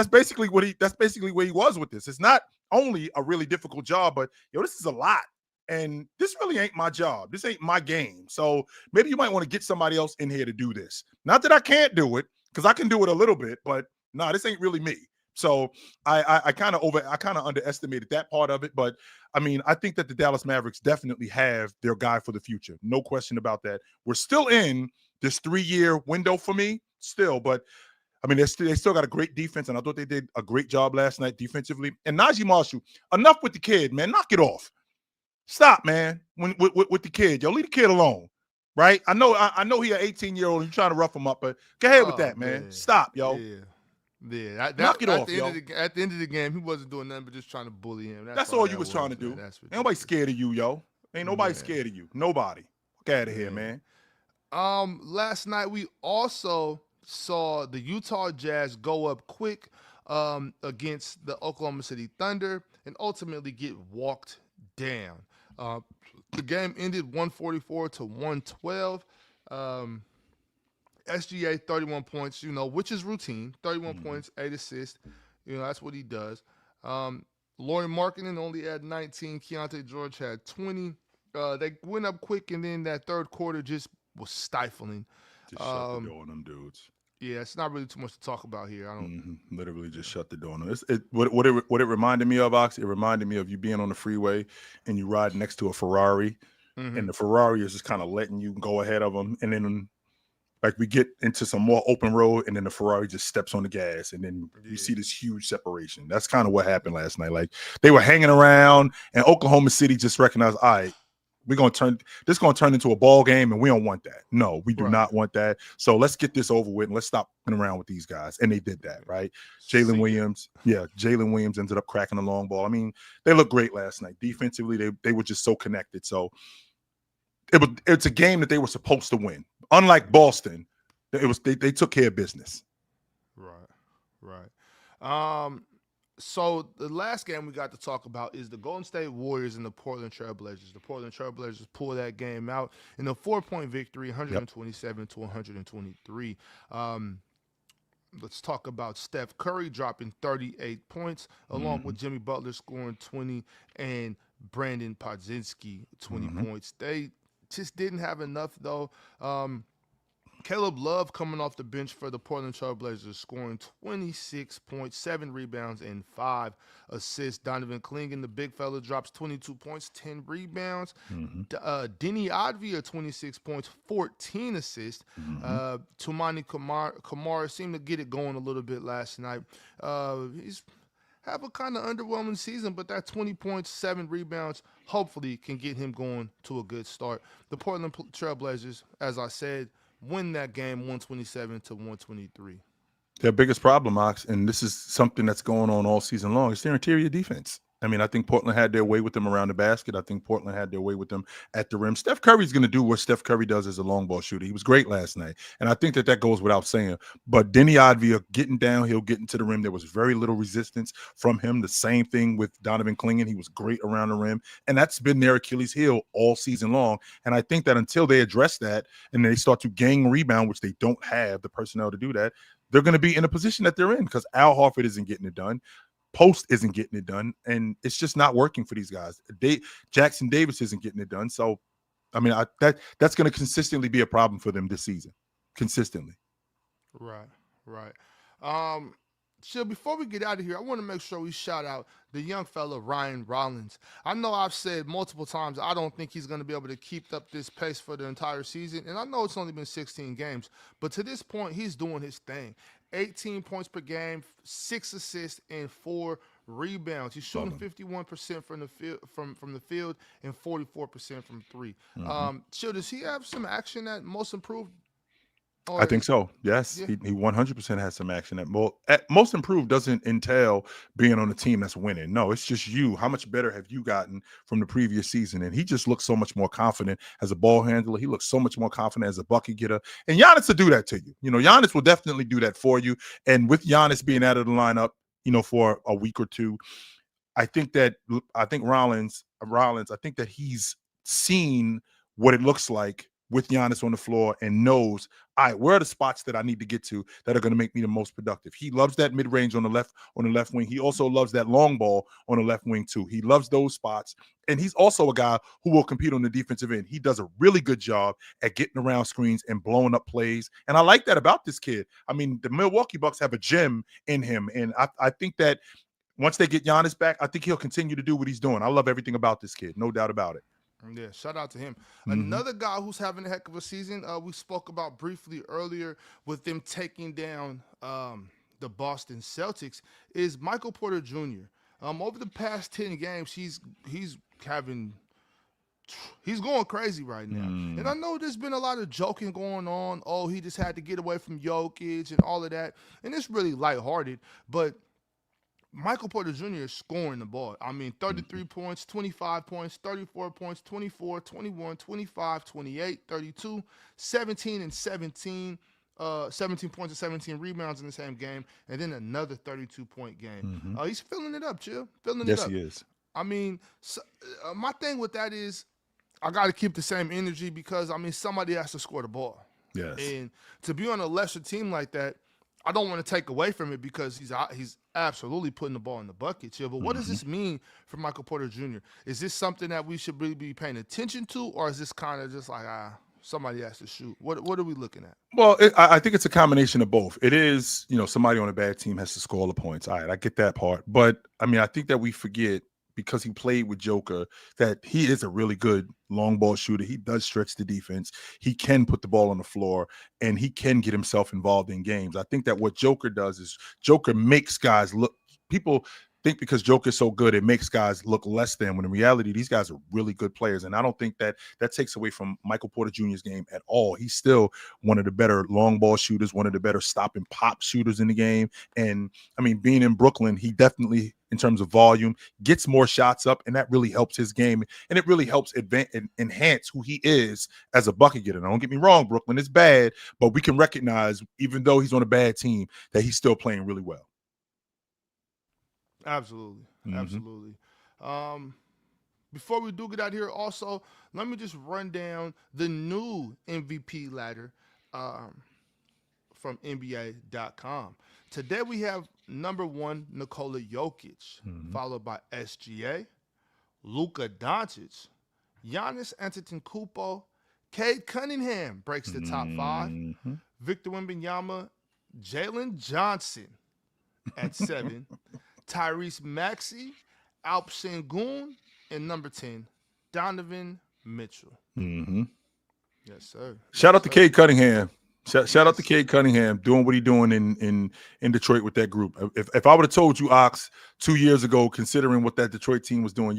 basically where he was with this. It's not only a really difficult job, but this is a lot. And this really ain't my job. This ain't my game. So maybe you might want to get somebody else in here to do this. Not that I can't do it, because I can do it a little bit, but no, this ain't really me. So I kind of underestimated that part of it. But I mean, I think that the Dallas Mavericks definitely have their guy for the future. No question about that. We're still in this 3-year window for me still, but I mean, they still got a great defense, and I thought they did a great job last night defensively. And Najee Marshall, enough with the kid, man. Knock it off. Stop, man. With the kid, leave the kid alone. Right? I know he an 18-year-old. You're trying to rough him up, but go ahead with that, man. Stop, yo. Yeah. Knock it off, yo. At the end of the game, he wasn't doing nothing but just trying to bully him. That's all you was trying to do. Ain't nobody scared of you, yo. Ain't nobody scared of you. Nobody. Get out of here, man. Last night we also saw the Utah Jazz go up quick against the Oklahoma City Thunder and ultimately get walked down. The game ended 144 to 112. SGA 31 points, which is routine. 31 points, 8 assists. That's what he does. Lauri Markkanen only had 19. Keontae George had 20. They went up quick, and then that third quarter just was stifling. Just shut the door on them dudes. Yeah, it's not really too much to talk about here. I don't literally just shut the door on them. What it reminded me of, Ox, it reminded me of you being on the freeway and you ride next to a Ferrari, and the Ferrari is just kind of letting you go ahead of them, and then like we get into some more open road, and then the Ferrari just steps on the gas, and then you see this huge separation. That's kind of what happened last night. Like they were hanging around, and Oklahoma City just recognized, all right, this is going to turn into a ball game, and we don't want that. No, we do not want that. So let's get this over with, and let's stop playing around with these guys. And they did that, right? Jalen Williams ended up cracking the long ball. I mean, they looked great last night. Defensively, they were just so connected. So it's a game that they were supposed to win. Unlike Boston, they took care of business. Right. So the last game we got to talk about is the Golden State Warriors and the Portland Trail Blazers. The Portland Trail Blazers pull that game out in a 4-point victory, 127 to 123. Let's talk about Steph Curry dropping 38 points, along with Jimmy Butler scoring 20 and Brandon Podzinski 20 points. They just didn't have enough, though. Caleb Love coming off the bench for the Portland Trail Blazers, scoring 26 points, 7 rebounds, and 5 assists. Donovan Clingan, the big fella, drops 22 points, 10 rebounds. Denny Advia, 26 points, 14 assists. Tumani Kamara seemed to get it going a little bit last night. He's have a kind of underwhelming season, but that 20 points, 7 rebounds, hopefully can get him going to a good start. The Portland Trail Blazers, as I said, win that game 127 to 123. Their biggest problem, Ox, and this is something that's going on all season long, is their interior defense. I mean, I think Portland had their way with them around the basket. I think Portland had their way with them at the rim. Steph Curry's going to do what Steph Curry does as a long ball shooter. He was great last night, and I think that goes without saying. But Denny Advia getting downhill, getting to the rim, there was very little resistance from him. The same thing with Donovan Clingan. He was great around the rim, and that's been their Achilles heel all season long. And I think that until they address that and they start to gain rebound, which they don't have the personnel to do that, they're going to be in a position that they're in because Al Horford isn't getting it done. Post isn't getting it done, and it's just not working for these guys. Jackson Davis isn't getting it done. So, I mean, that's going to consistently be a problem for them this season. Consistently. Right. Chill, before we get out of here, I want to make sure we shout out the young fella Ryan Rollins. I know I've said multiple times I don't think he's going to be able to keep up this pace for the entire season, and I know it's only been 16 games, but to this point, he's doing his thing. 18 points per game, 6 assists, and 4 rebounds. He's shooting 51% from the field, from the field, and 44% from 3. Chill, does he have some action at most improved? I think so. Yes, Yeah. he 100% has some action. At most improved doesn't entail being on a team that's winning. No, it's just you. How much better have you gotten from the previous season? And he just looks so much more confident as a ball handler. He looks so much more confident as a bucket getter. And Giannis will do that to you. You know, Giannis will definitely do that for you. And with Giannis being out of the lineup, you know, for a week or two, I think Rollins, I think that he's seen what it looks like with Giannis on the floor and knows, all right, where are the spots that I need to get to that are going to make me the most productive? He loves that mid-range on the left wing. He also loves that long ball on the left wing too. He loves those spots. And he's also a guy who will compete on the defensive end. He does a really good job at getting around screens and blowing up plays. And I like that about this kid. I mean, the Milwaukee Bucks have a gem in him. And I think that once they get Giannis back, I think he'll continue to do what he's doing. I love everything about this kid. No doubt about it. Yeah, shout out to him. Another guy who's having a heck of a season, we spoke about briefly earlier with them taking down the Boston Celtics, is Michael Porter Jr. Over the past 10 games, he's going crazy right now. And I know there's been a lot of joking going on. Oh, he just had to get away from Jokic and all of that. And it's really lighthearted, but Michael Porter Jr. is scoring the ball. I mean, 33 points, 25 points, 34 points, 24, 21, 25, 28, 32, 17 and 17. 17 points and 17 rebounds in the same game, and then another 32-point game. He's filling it up, Chill. Filling it up. Yes, he is. I mean, my thing with that is I got to keep the same energy because, I mean, somebody has to score the ball. Yes. And to be on a lesser team like that, I don't want to take away from it because he's absolutely putting the ball in the bucket, Chill. But what does this mean for Michael Porter Jr.? Is this something that we should really be paying attention to, or is this kind of just like, somebody has to shoot? What are we looking at? Well, I think it's a combination of both. It is, somebody on a bad team has to score all the points. All right, I get that part. But, I mean, I think that we forget, because he played with Joker, that he is a really good long ball shooter. He does stretch the defense. He can put the ball on the floor, and he can get himself involved in games. I think that what Joker does is Joker makes guys look – people think because Joker's so good, it makes guys look less than, when in reality, these guys are really good players. And I don't think that takes away from Michael Porter Jr.'s game at all. He's still one of the better long ball shooters, one of the better stop and pop shooters in the game. And, I mean, being in Brooklyn, he definitely – in terms of volume, gets more shots up, and that really helps his game, and it really helps enhance who he is as a bucket getter. Now, don't get me wrong, Brooklyn is bad, but we can recognize, even though he's on a bad team, that he's still playing really well. Absolutely. Before we do get out of here, also, let me just run down the new MVP ladder from NBA.com. Today we have number 1, Nikola Jokic, followed by SGA, Luka Doncic, Giannis Antetokounmpo, Cade Cunningham breaks the top 5, Victor Wembanyama, Jalen Johnson at 7, Tyrese Maxey, Alp Sengun, and number 10, Donovan Mitchell. Yes, sir. Shout out to Cade Cunningham. Shout out to Cade Cunningham doing what he's doing in Detroit with that group. If I would have told you, Ox, 2 years ago, considering what that Detroit team was doing,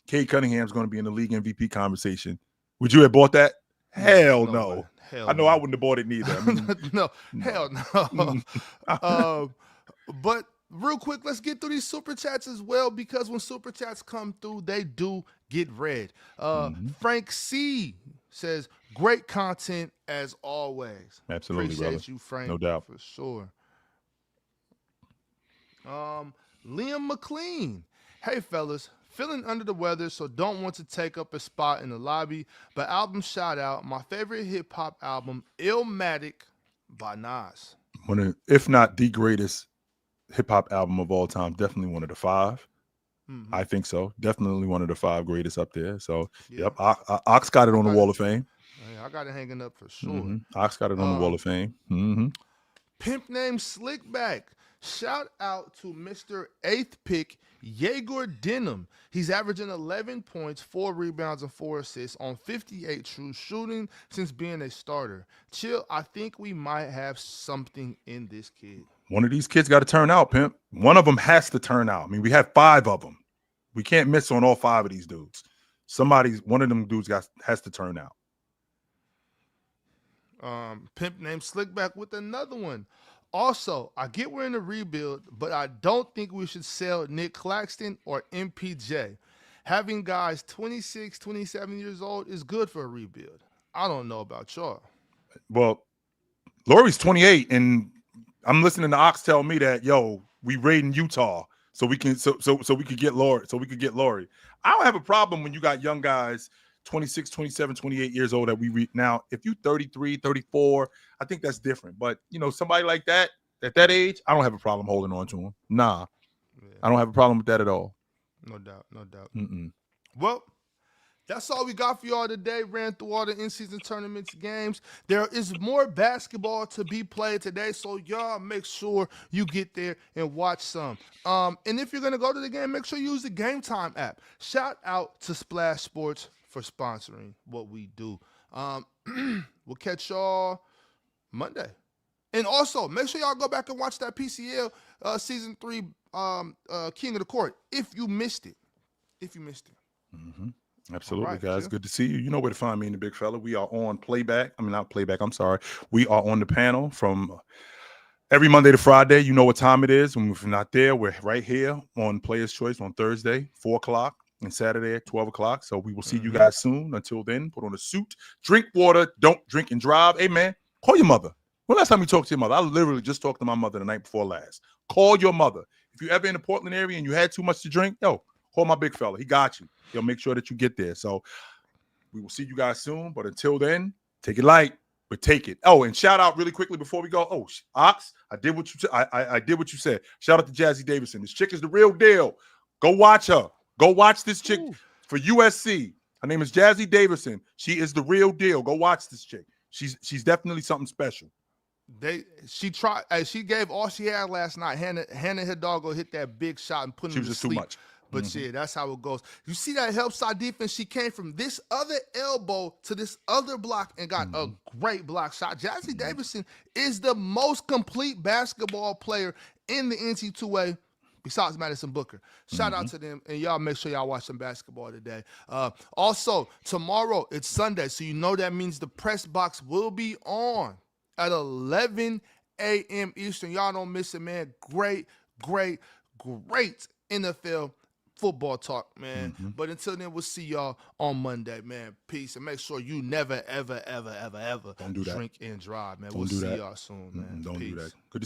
Cade Cunningham's going to be in the league MVP conversation, would you have bought that? Hell no. Hell I know no. I wouldn't have bought it neither. I mean, no, hell no. But real quick, let's get through these super chats as well, because when super chats come through, they do get read. Frank C says, great content as always. Absolutely, Appreciate brother. you, Frank. No doubt. For sure. Liam McLean. Hey, fellas. Feeling under the weather, so don't want to take up a spot in the lobby, but album shout out, my favorite hip-hop album, Illmatic by Nas. If not the greatest hip-hop album of all time, definitely one of the 5. I think so. Definitely one of the 5 greatest up there. So, Yeah. Yep. Ox got it on the Wall of Fame. Yeah, I got it hanging up for sure. Ox got it on the Wall of Fame. Pimp named Slickback. Shout out to Mr. 8th pick, Yegor Denham. He's averaging 11 points, 4 rebounds, and 4 assists on 58 true shooting since being a starter. Chill, I think we might have something in this kid. One of these kids got to turn out, pimp. One of them has to turn out. I mean, we have 5 of them. We can't miss on all 5 of these dudes. One of them dudes has to turn out. Pimp named Slickback with another one. Also, I get we're in a rebuild, but I don't think we should sell Nick Claxton or MPJ. Having guys 26, 27 years old is good for a rebuild. I don't know about y'all. Well, Laurie's 28, and I'm listening to Ox tell me that, yo, we raiding Utah so we can we could get Laurie. I don't have a problem when you got young guys 26, 27, 28 years old that we read. Now, if you 33, 34, I think that's different. But, somebody like that, at that age, I don't have a problem holding on to him. Nah, yeah. I don't have a problem with that at all. No doubt. Mm-mm. Well, that's all we got for y'all today. Ran through all the in-season tournaments games. There is more basketball to be played today, so y'all make sure you get there and watch some. And if you're going to go to the game, make sure you use the Game Time app. Shout out to Splash Sports for sponsoring what we do. We'll catch y'all Monday. And also, make sure y'all go back and watch that PCL Season 3 King of the Court if you missed it. Mm-hmm. Absolutely, right, guys. Chill. Good to see you. You know where to find me and the big fella. We are on playback. I mean, not playback. I'm sorry. We are on the panel from every Monday to Friday. You know what time it is. And if we're not there, we're right here on Players Choice on Thursday, 4 o'clock, and Saturday at 12 o'clock. So we will see you guys soon. Until then, put on a suit, drink water, don't drink and drive. Hey, man, call your mother. When last time you talked to your mother? I literally just talked to my mother the night before last. Call your mother. If you're ever in the Portland area and you had too much to drink, call my big fella. He got you. He'll make sure that you get there. So we will see you guys soon. But until then, take it light, but take it. Oh, and shout out really quickly before we go. Oh, Ox, I did what you said. Shout out to Jazzy Davidson. This chick is the real deal. Go watch her. Go watch this chick for USC. Her name is Jazzy Davidson. She is the real deal. Go watch this chick. She's definitely something special. She gave all she had last night. Hannah Hidalgo hit that big shot and put him to sleep. Too much. But yeah, that's how it goes. You see that help side defense? She came from this other elbow to this other block and got a great block shot. Jazzy Davidson is the most complete basketball player in the NC2A besides Madison Booker. Shout out to them, and y'all make sure y'all watch some basketball today. Also, tomorrow, it's Sunday, so you know that means the press box will be on at 11 a.m. Eastern. Y'all don't miss it, man. Great NFL football talk, man. But until then, we'll see y'all on Monday, man. Peace. And make sure you never, ever, ever, ever, ever don't do that. Drink and drive, man. We'll see y'all soon, man. Don't do that. Good to see you.